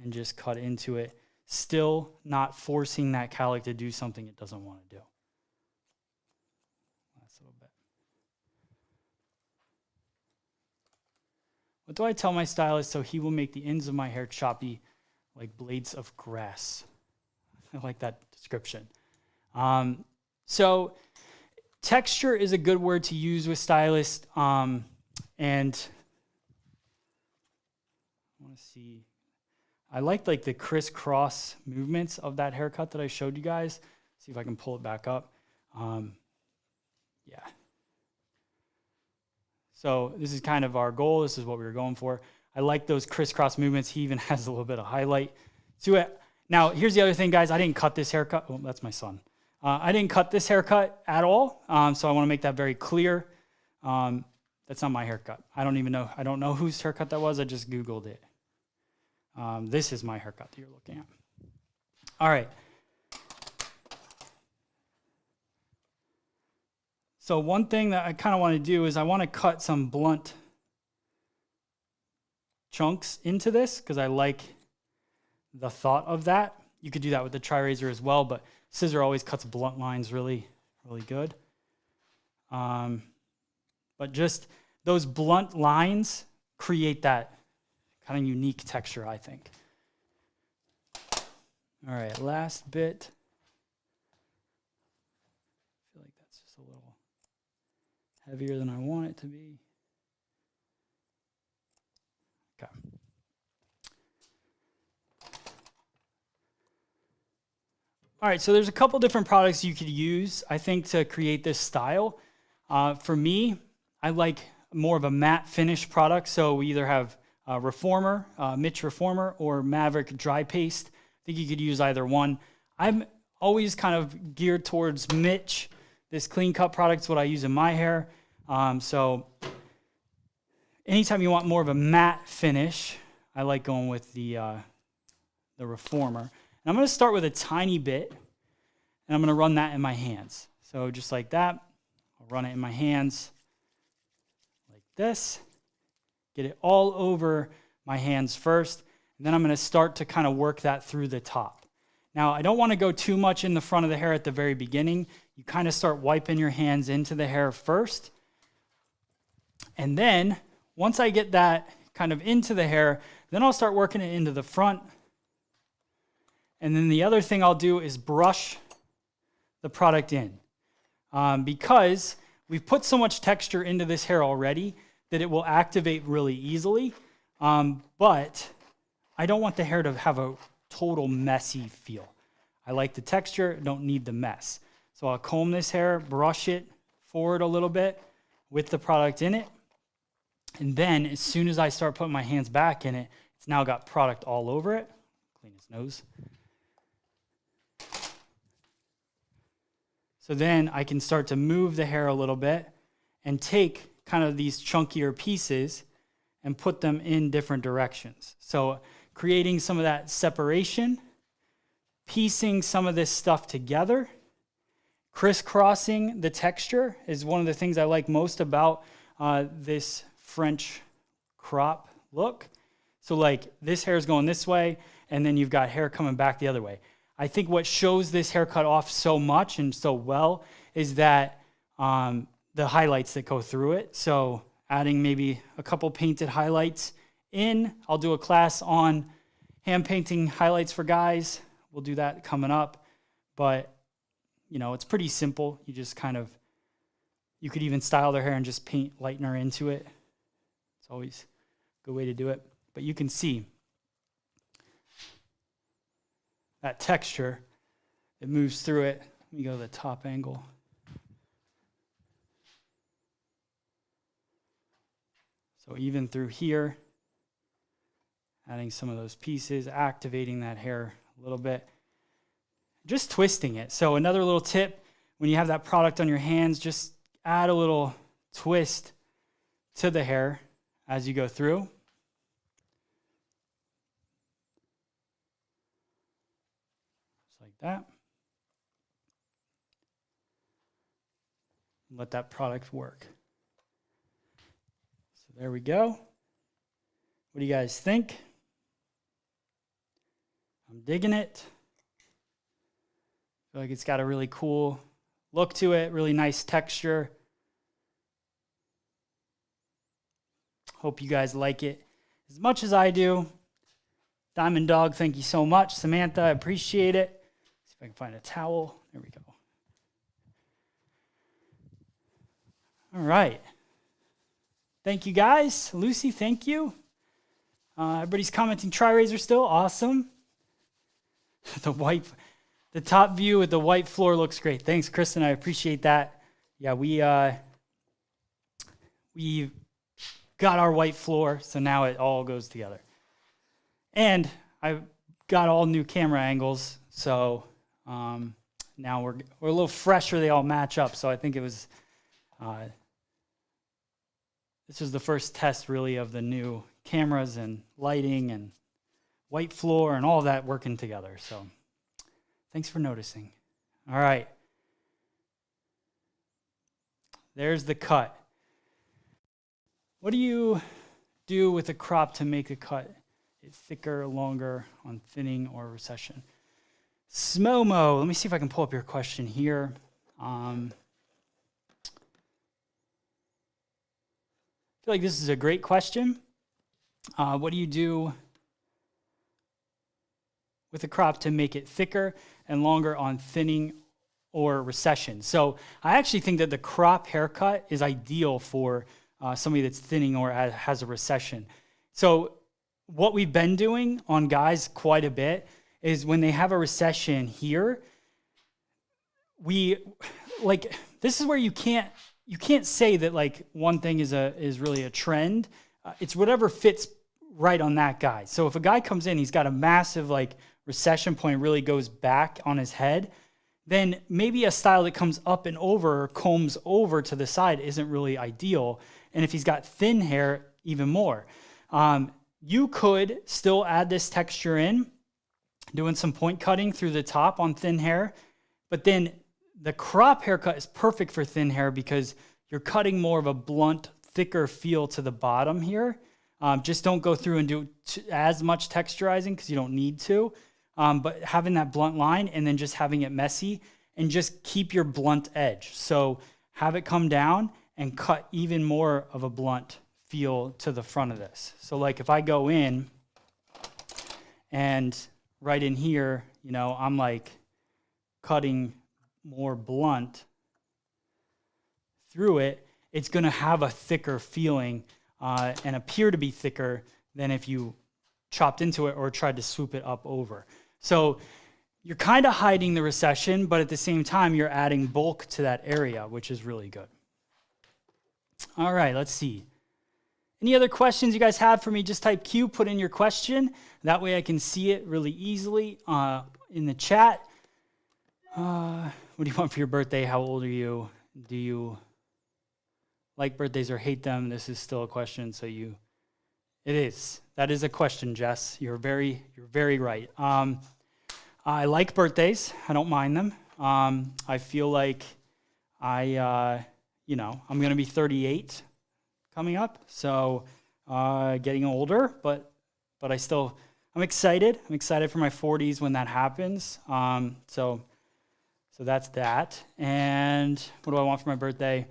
and just cut into it, still not forcing that cowlick to do something it doesn't want to do. Last little bit. What do I tell my stylist? So he will make the ends of my hair choppy like blades of grass. I like that description. So texture is a good word to use with stylists. And I want to see, I like the crisscross movements of that haircut that I showed you guys. See if I can pull it back up. Yeah. So this is kind of our goal. This is what we were going for. I like those crisscross movements. He even has a little bit of highlight to it. Now, here's the other thing, guys. I didn't cut this haircut. Oh, that's my son. I didn't cut this haircut at all. So I want to make that very clear. That's not my haircut. I don't even know. I don't know whose haircut that was. I just Googled it. This is my haircut that you're looking at. All right. So one thing that I kind of want to do is I want to cut some blunt chunks into this because I like the thought of that. You could do that with the tri-razor as well, but scissor always cuts blunt lines really, really good. But just those blunt lines create that kind of unique texture, I think. All right, last bit. I feel like that's just a little heavier than I want it to be. Okay. All right, so there's a couple different products you could use, I think, to create this style. For me, I like more of a matte finish product. So we either have Reformer, Mitch Reformer, or Maverick Dry Paste. I think you could use either one. I'm always kind of geared towards Mitch. This clean cut product is what I use in my hair. So anytime you want more of a matte finish, I like going with the the reformer. And I'm going to start with a tiny bit, and I'm going to run that in my hands. So just like that, I'll run it in my hands like this. Get it all over my hands first, and then I'm going to start to kind of work that through the top. Now, I don't want to go too much in the front of the hair at the very beginning. You kind of start wiping your hands into the hair first. And then, once I get that kind of into the hair, then I'll start working it into the front. And then the other thing I'll do is brush the product in. Because we've put so much texture into this hair already that it will activate really easily. But I don't want the hair to have a total messy feel. I like the texture, don't need the mess. So I'll comb this hair, brush it forward a little bit with the product in it. And then as soon as I start putting my hands back in it, it's now got product all over it. Clean his nose. So then I can start to move the hair a little bit and take kind of these chunkier pieces and put them in different directions. So creating some of that separation, piecing some of this stuff together, crisscrossing the texture is one of the things I like most about this French crop look. So like this hair is going this way, and then you've got hair coming back the other way. I think what shows this haircut off so much and so well is that the highlights that go through it. So adding maybe a couple painted highlights in. I'll do a class on hand painting highlights for guys. We'll do that coming up. But, you know, it's pretty simple. You just kind of, you could even style their hair and just paint lightener into it. It's always a good way to do it. But you can see that texture that moves through it. Let me go to the top angle. So even through here, adding some of those pieces, activating that hair a little bit, just twisting it. So another little tip, when you have that product on your hands, just add a little twist to the hair as you go through. Just like that. Let that product work. So there we go. What do you guys think? I'm digging it. I feel like it's got a really cool look to it, really nice texture. Hope you guys like it as much as I do. Diamond Dog, thank you so much. Samantha, I appreciate it. See if I can find a towel. There we go. All right. Thank you, guys. Lucy, thank you. Everybody's commenting Tri-Razor still. Awesome. The top view with the white floor looks great. Thanks, Kristen. I appreciate that. Yeah, we got our white floor, so now it all goes together. And I've got all new camera angles, so now we're a little fresher. They all match up, so I think it was this was the first test really of the new cameras and lighting and white floor and all that working together. So thanks for noticing. All right. There's the cut. What do you do with a crop to make a cut it thicker, longer, on thinning, or recession? Smomo, let me see if I can pull up your question here. I feel like this is a great question. What do you do with a crop to make it thicker and longer on thinning or recession? So I actually think that the crop haircut is ideal for somebody that's thinning or has a recession. So what we've been doing on guys quite a bit is when they have a recession here, this is where you can't say that like one thing is really a trend. It's whatever fits right on that guy. So if a guy comes in, he's got a massive like recession point, really goes back on his head, then maybe a style that comes up and over, or combs over to the side isn't really ideal. And if he's got thin hair, even more. You could still add this texture in doing some point cutting through the top on thin hair. But then the crop haircut is perfect for thin hair because you're cutting more of a blunt, thicker feel to the bottom here. Just don't go through and do as much texturizing because you don't need to. But having that blunt line and then just having it messy and just keep your blunt edge. So have it come down and cut even more of a blunt feel to the front of this. So like if I go in and right in here, you know, I'm like cutting more blunt through it, it's going to have a thicker feeling and appear to be thicker than if you chopped into it or tried to swoop it up over. So you're kind of hiding the recession, but at the same time, you're adding bulk to that area, which is really good. All right, let's see. Any other questions you guys have for me? Just type Q, put in your question. That way I can see it really easily in the chat. What do you want for your birthday? How old are you? Do you like birthdays or hate them? This is still a question, so it is. That is a question, Jess. You're very right. I like birthdays. I don't mind them. I feel like I'm going to be 38 coming up, so getting older, but I'm excited. I'm excited for my 40s when that happens. So that's that. And what do I want for my birthday?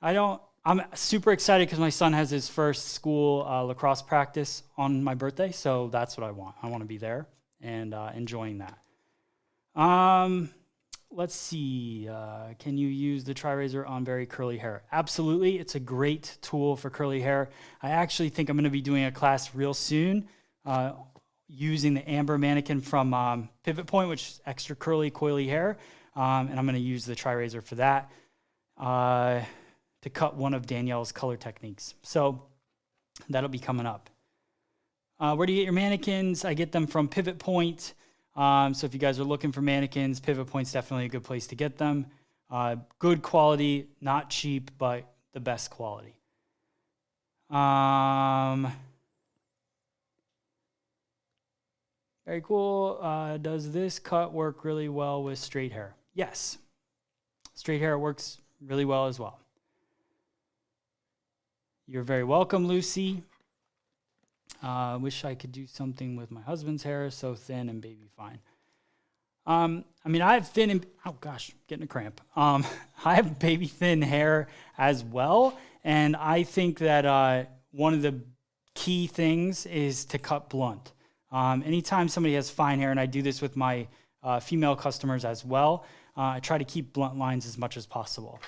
I'm super excited because my son has his first school lacrosse practice on my birthday, so that's what I want. I want to be there and enjoying that. Let's see. Can you use the tri-razor on very curly hair? Absolutely. It's a great tool for curly hair. I actually think I'm going to be doing a class real soon using the Amber mannequin from Pivot Point, which is extra curly, coily hair. And I'm going to use the tri-razor for that to cut one of Danielle's color techniques. So that'll be coming up. Where do you get your mannequins? I get them from Pivot Point. So if you guys are looking for mannequins, Pivot Point's definitely a good place to get them. Good quality, not cheap, but the best quality. Very cool. Does this cut work really well with straight hair? Yes. Straight hair works really well as well. You're very welcome, Lucy. Wish I could do something with my husband's hair, so thin and baby fine. I have thin and, getting a cramp. I have baby thin hair as well, and I think that one of the key things is to cut blunt. Anytime somebody has fine hair, and I do this with my female customers as well, I try to keep blunt lines as much as possible.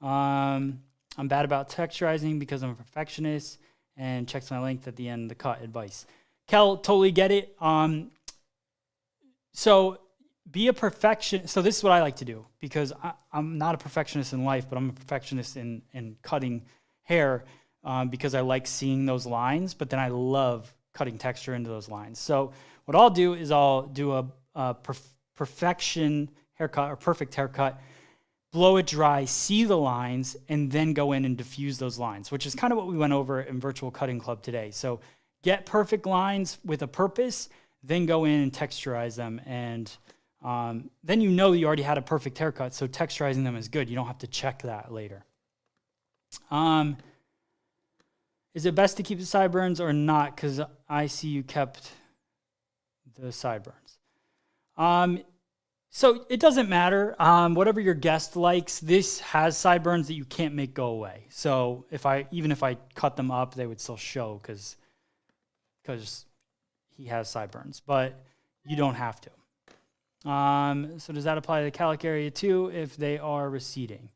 I'm bad about texturizing because I'm a perfectionist and checks my length at the end of the cut. Advice. Kel, totally get it. So be a perfectionist. So this is what I like to do because I'm not a perfectionist in life, but I'm a perfectionist in cutting hair because I like seeing those lines, but then I love cutting texture into those lines. So what I'll do is I'll do a perfection haircut or perfect haircut, blow it dry, see the lines, and then go in and diffuse those lines, which is kind of what we went over in Virtual Cutting Club today. So get perfect lines with a purpose, then go in and texturize them. And then you know you already had a perfect haircut, so texturizing them is good. You don't have to check that later. Is it best to keep the sideburns or not? Because I see you kept the sideburns. So it doesn't matter. Whatever your guest likes, this has sideburns that you can't make go away. So even if I cut them up, they would still show because he has sideburns, but you don't have to. So does that apply to the calic area too if they are receding?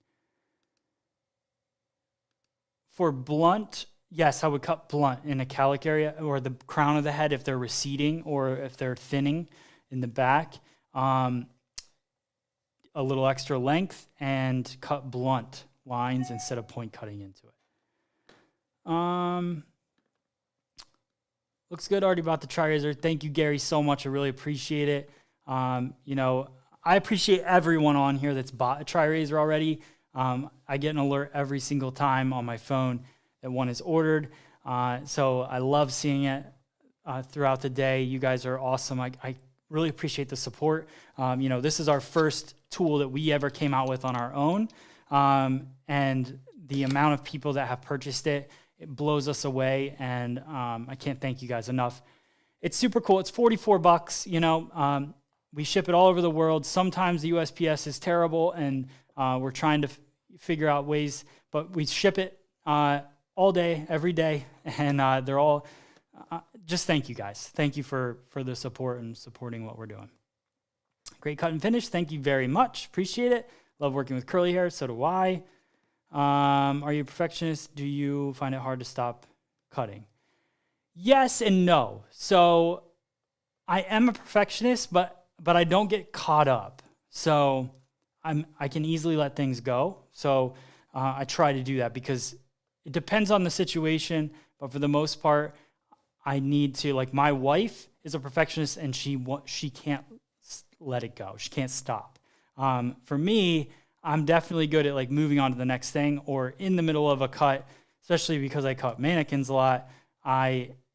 For blunt, yes, I would cut blunt in a calic area or the crown of the head if they're receding or if they're thinning in the back. A little extra length and cut blunt lines instead of point cutting into it. Looks good. Already bought the tri-razor. Thank you, Gary, so much. I really appreciate it. I appreciate everyone on here that's bought a tri-razor already. I get an alert every single time on my phone that one is ordered. So I love seeing it. throughout the day. You guys are awesome. I really appreciate the support. This is our first tool that we ever came out with on our own. And the amount of people that have purchased it, it blows us away. And I can't thank you guys enough. It's super cool. It's $44, we ship it all over the world. Sometimes the USPS is terrible and we're trying to figure out ways, but we ship it all day, every day. And they're all, just thank you guys. Thank you for the support and supporting what we're doing. Great cut and finish. Thank you very much. Appreciate it. Love working with curly hair. So do I. Are you a perfectionist? Do you find it hard to stop cutting? Yes and no. So I am a perfectionist, but I don't get caught up. So I can easily let things go. So I try to do that because it depends on the situation. But for the most part, I need to, like, my wife is a perfectionist and she can't let it go. She can't stop. For me, I'm definitely good at like moving on to the next thing, or in the middle of a cut, especially because I cut mannequins a lot.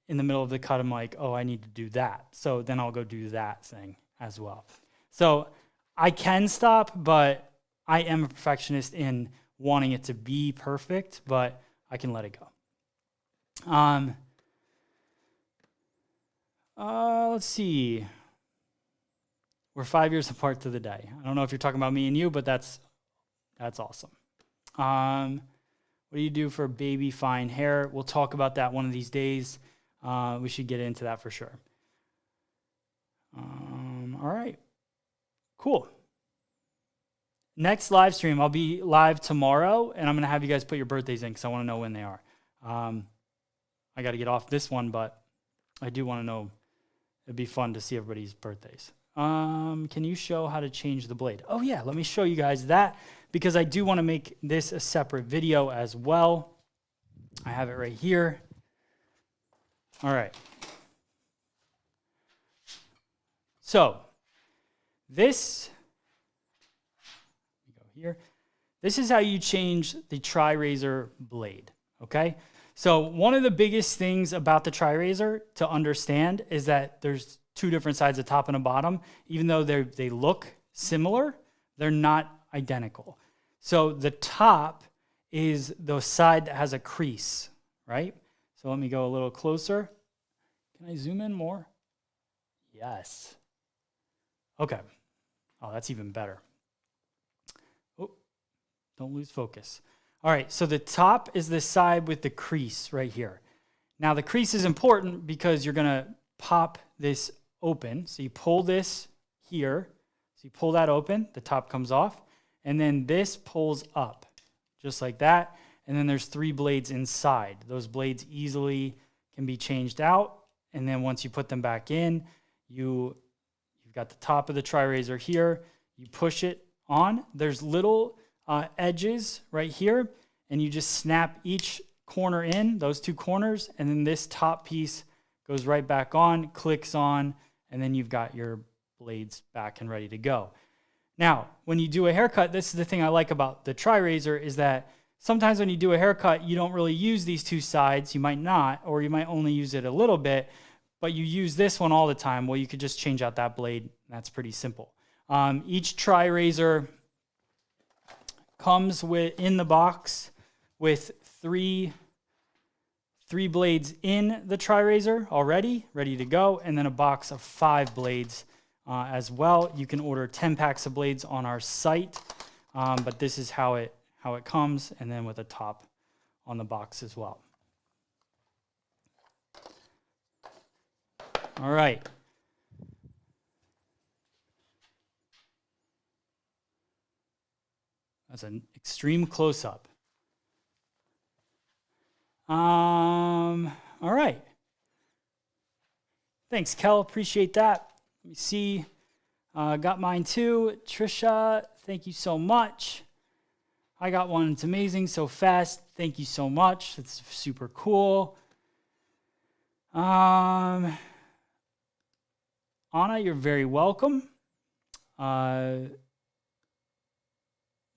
In the middle of the cut, I'm like, oh, I need to do that. So then I'll go do that thing as well. So I can stop, but I am a perfectionist in wanting it to be perfect, but I can let it go. Let's see. We're 5 years apart to the day. I don't know if you're talking about me and you, but that's awesome. What do you do for baby fine hair? We'll talk about that one of these days. We should get into that for sure. All right. Cool. Next live stream, I'll be live tomorrow, and I'm going to have you guys put your birthdays in because I want to know when they are. I got to get off this one, but I do want to know. It'd be fun to see everybody's birthdays. Can you show how to change the blade? Oh, yeah. Let me show you guys that because I do want to make this a separate video as well. I have it right here. All right. So this, let me go here. This is how you change the tri-razor blade, okay? So one of the biggest things about the tri-razor to understand is that there's two different sides, a top and a bottom. Even though they look similar, they're not identical. So the top is the side that has a crease, right? So let me go a little closer. Can I zoom in more? Yes. Okay. Oh, that's even better. Oh, don't lose focus. All right, so the top is the side with the crease right here. Now the crease is important because you're gonna pop this open. So you pull this here. So you pull that open, the top comes off, and then this pulls up, just like that. And then there's 3 blades inside. Those blades easily can be changed out. And then once you put them back in, you've got the top of the tri-razor here. You push it on. There's little edges right here, and you just snap each corner in, those 2 corners, and then this top piece goes right back on, clicks on, and then you've got your blades back and ready to go. Now, when you do a haircut, this is the thing I like about the tri-razor is that sometimes when you do a haircut, you don't really use these 2 sides. You might not, or you might only use it a little bit, but you use this one all the time. Well, you could just change out that blade. That's pretty simple. Each tri-razor comes in the box with 3 blades in the tri-razor already, ready to go, and then a box of 5 blades as well. You can order 10 packs of blades on our site, but this is how it comes, and then with a top on the box as well. All right. That's an extreme close-up. All right. Thanks, Kel. Appreciate that. Let me see. Got mine too. Trisha, thank you so much. I got one. It's amazing. So fast. Thank you so much. It's super cool. Anna, you're very welcome.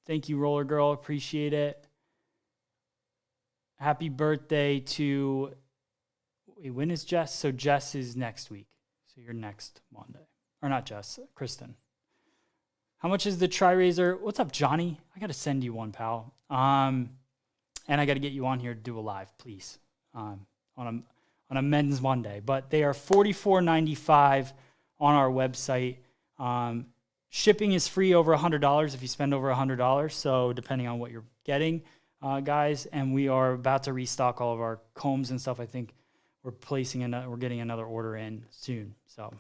Thank you, Roller Girl. Appreciate it. Happy birthday to wait, when is Jess? So Jess is next week. So you're next Monday. Or not Jess, Kristen. How much is the Tri-Razor? What's up, Johnny? I got to send you one, pal. And I got to get you on here to do a live, please, on a Men's Monday. But they are $44.95 on our website. Shipping is free over $100 if you spend over $100. So depending on what you're getting, guys. And we are about to restock all of our combs and stuff. I think we're getting another order in soon. So,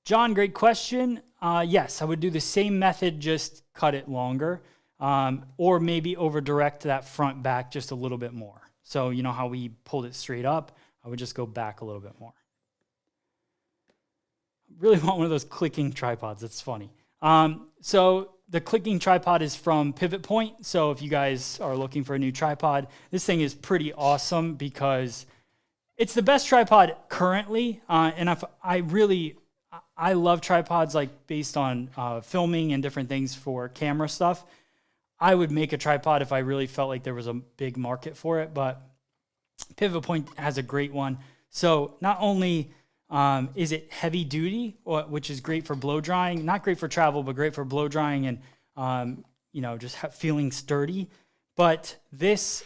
John, great question. Yes, I would do the same method, just cut it longer, or maybe over direct that front back just a little bit more. So you know how we pulled it straight up? I would just go back a little bit more. Really want one of those clicking tripods. It's funny. So the clicking tripod is from Pivot Point. So if you guys are looking for a new tripod, this thing is pretty awesome because it's the best tripod currently. And I love tripods like based on filming and different things for camera stuff. I would make a tripod if I really felt like there was a big market for it, but Pivot Point has a great one. So not only is it heavy duty, which is great for blow drying, not great for travel, but great for blow drying and just feeling sturdy. But this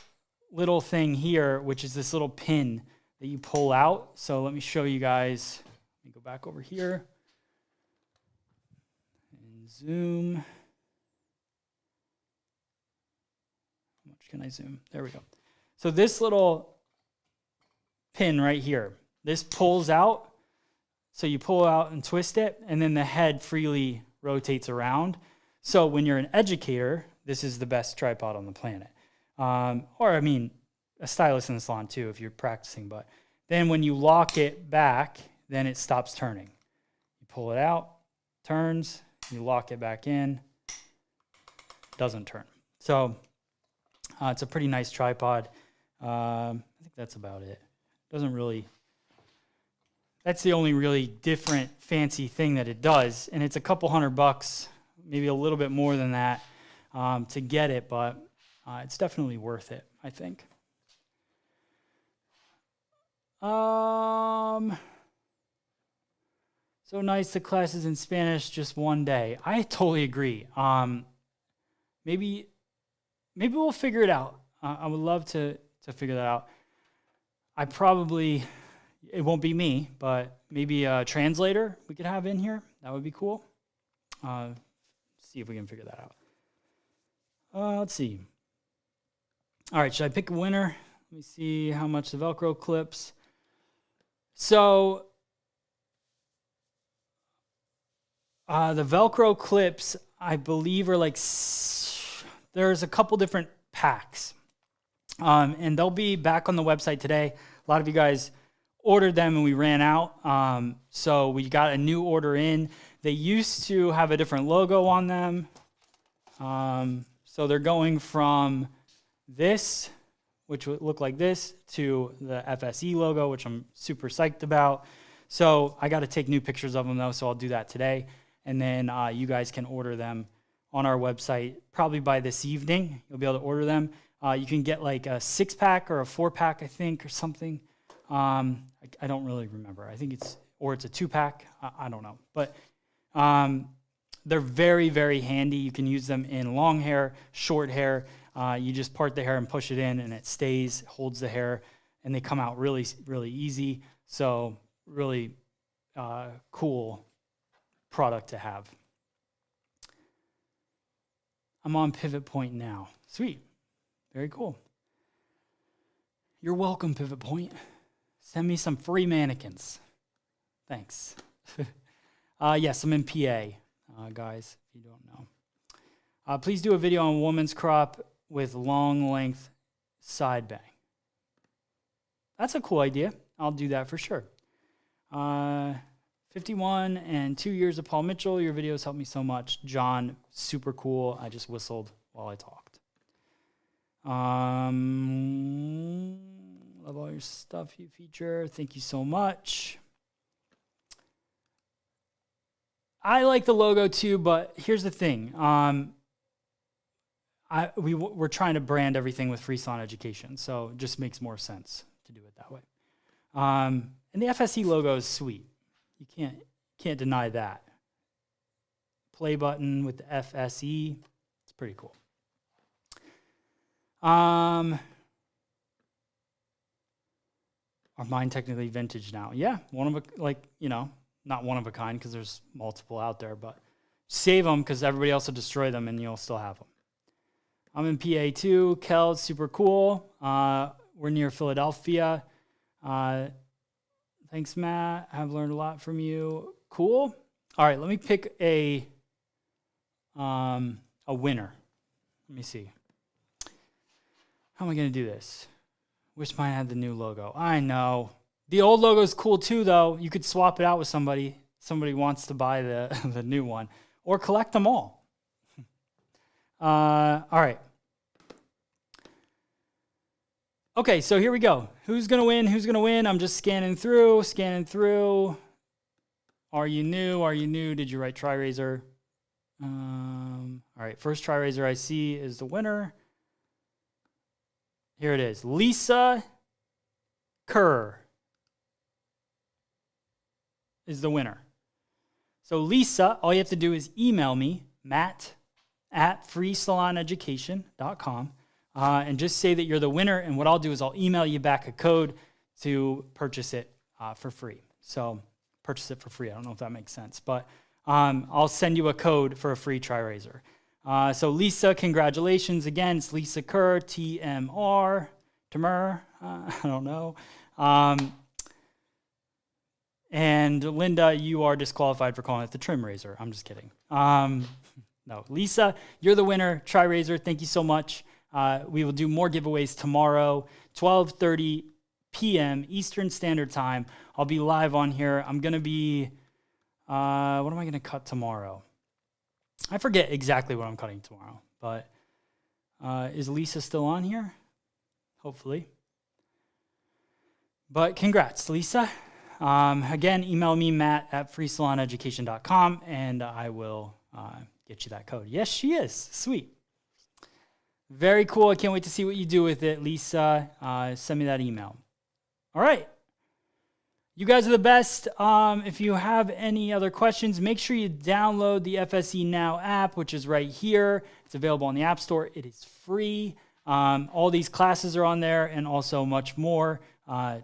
little thing here, which is this little pin that you pull out. So let me show you guys. Let me go back over here. Zoom. How much can I zoom? There we go. So this little pin right here, this pulls out. So you pull out and twist it, and then the head freely rotates around. So when you're an educator, this is the best tripod on the planet. A stylist in the salon too, if you're practicing. But then when you lock it back, then it stops turning. You pull it out, turns. You lock it back in, doesn't turn. So it's a pretty nice tripod. I think that's about it. That's the only really different fancy thing that it does. And it's a couple $100, maybe a little bit more than that to get it, but it's definitely worth it, I think. So nice, the classes in Spanish just one day. I totally agree. Maybe we'll figure it out. I would love to figure that out. It won't be me, but maybe a translator we could have in here. That would be cool. See if we can figure that out. Let's see. All right, should I pick a winner? Let me see how much the Velcro clips. So the Velcro clips, I believe, are there's a couple different packs. And they'll be back on the website today. A lot of you guys ordered them and we ran out. So we got a new order in. They used to have a different logo on them. So they're going from this, which would look like this, to the FSE logo, which I'm super psyched about. So I got to take new pictures of them though, so I'll do that today. And then you guys can order them on our website probably by this evening. You'll be able to order them. You can get like a 6-pack or a 4-pack, I think, or something. I don't really remember. I think it's a 2-pack. I don't know. But they're very, very handy. You can use them in long hair, short hair. You just part the hair and push it in, and it stays, holds the hair, and they come out really, really easy. So really cool product to have. I'm on Pivot Point now. Sweet. Very cool. You're welcome, Pivot Point. Send me some free mannequins. Thanks. Yes, I'm in PA, guys, if you don't know. Please do a video on woman's crop with long length side bang. That's a cool idea. I'll do that for sure. 51 and 2 years of Paul Mitchell. Your videos helped me so much. John, super cool. I just whistled while I talked. Love all your stuff you feature. Thank you so much. I like the logo too, but here's the thing. we're trying to brand everything with free salon education, so it just makes more sense to do it that way. And the FSE logo is sweet. You can't deny that. Play button with the FSE. It's pretty cool. Are mine technically vintage now? Yeah, not one of a kind because there's multiple out there, but save them because everybody else will destroy them and you'll still have them. I'm in PA too. Kel, super cool. We're near Philadelphia. Thanks, Matt. I've learned a lot from you. Cool. All right, let me pick a winner. Let me see. How am I going to do this? Wish mine had the new logo. I know. The old logo is cool too, though. You could swap it out with somebody. Somebody wants to buy the new one. Or collect them all. All right. Okay, so here we go. Who's going to win? Who's going to win? I'm just scanning through. Are you new? Are you new? Did you write Tri-Razor? All right, first Tri-Razor I see is the winner. Here it is. Lisa Kerr is the winner. So Lisa, all you have to do is email me, matt@freesaloneducation.com, and just say that you're the winner. And what I'll do is I'll email you back a code to purchase it for free. So purchase it for free. I don't know if that makes sense, but I'll send you a code for a free Tri-Razor. So Lisa, congratulations again. It's Lisa Kerr, TMR, I don't know. And Linda, you are disqualified for calling it the trim razor. I'm just kidding. No, Lisa, you're the winner. Tri-Razor, thank you so much. We will do more giveaways tomorrow, 12:30 p.m. Eastern Standard Time. I'll be live on here. I'm going to be, what am I going to cut tomorrow? I forget exactly what I'm cutting tomorrow, but is Lisa still on here? Hopefully. But congrats, Lisa. Again, email me, matt@freesaloneducation.com, and I will get you that code. Yes, she is. Sweet. Very cool. I can't wait to see what you do with it, Lisa. Send me that email. All right. You guys are the best. If you have any other questions, make sure you download the FSE Now app, which is right here. It's available on the App Store. It is free. All these classes are on there and also much more.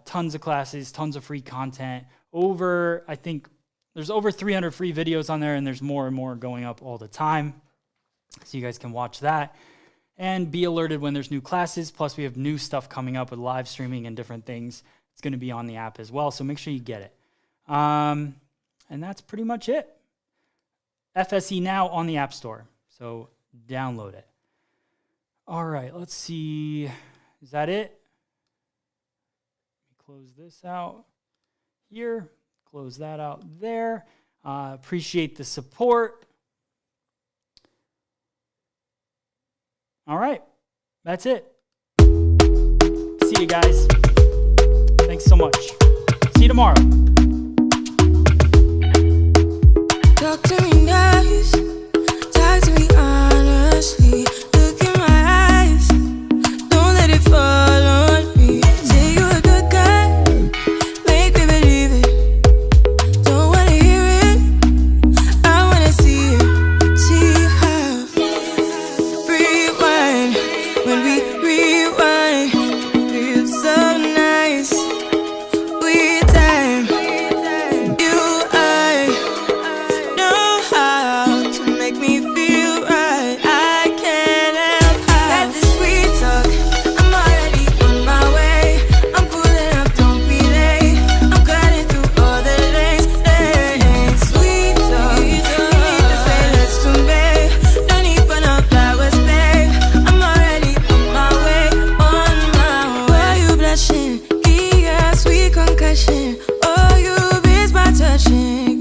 Tons of classes, tons of free content. I think there's over 300 free videos on there, and there's more and more going up all the time. So you guys can watch that and be alerted when there's new classes. Plus, we have new stuff coming up with live streaming and different things. It's going to be on the app as well, so make sure you get it. And that's pretty much it. FSE Now on the App Store, so download it. All right, let's see. Is that it? Let me close this out here. Close that out there. Appreciate the support. All right, that's it. See you guys. Thanks so much. See you tomorrow. Talk to me nice, talk to me honestly. Look in my eyes, don't let it fall on me. Say you're a good guy, make me believe it. Don't wanna hear it, I wanna see it. See how rewind, when we rewind, feels so nice. With time, you I know how to make me feel right. I can't help how. Got this sweet talk, I'm already on my way. I'm pulling up, don't be late. I'm cutting through all the lanes. Sweet talk, you need to say let's convey. No need for no flowers, babe. I'm already on my way, on my way. Why you blushing? Yeah, sweet concussion. Oh, you miss my touching.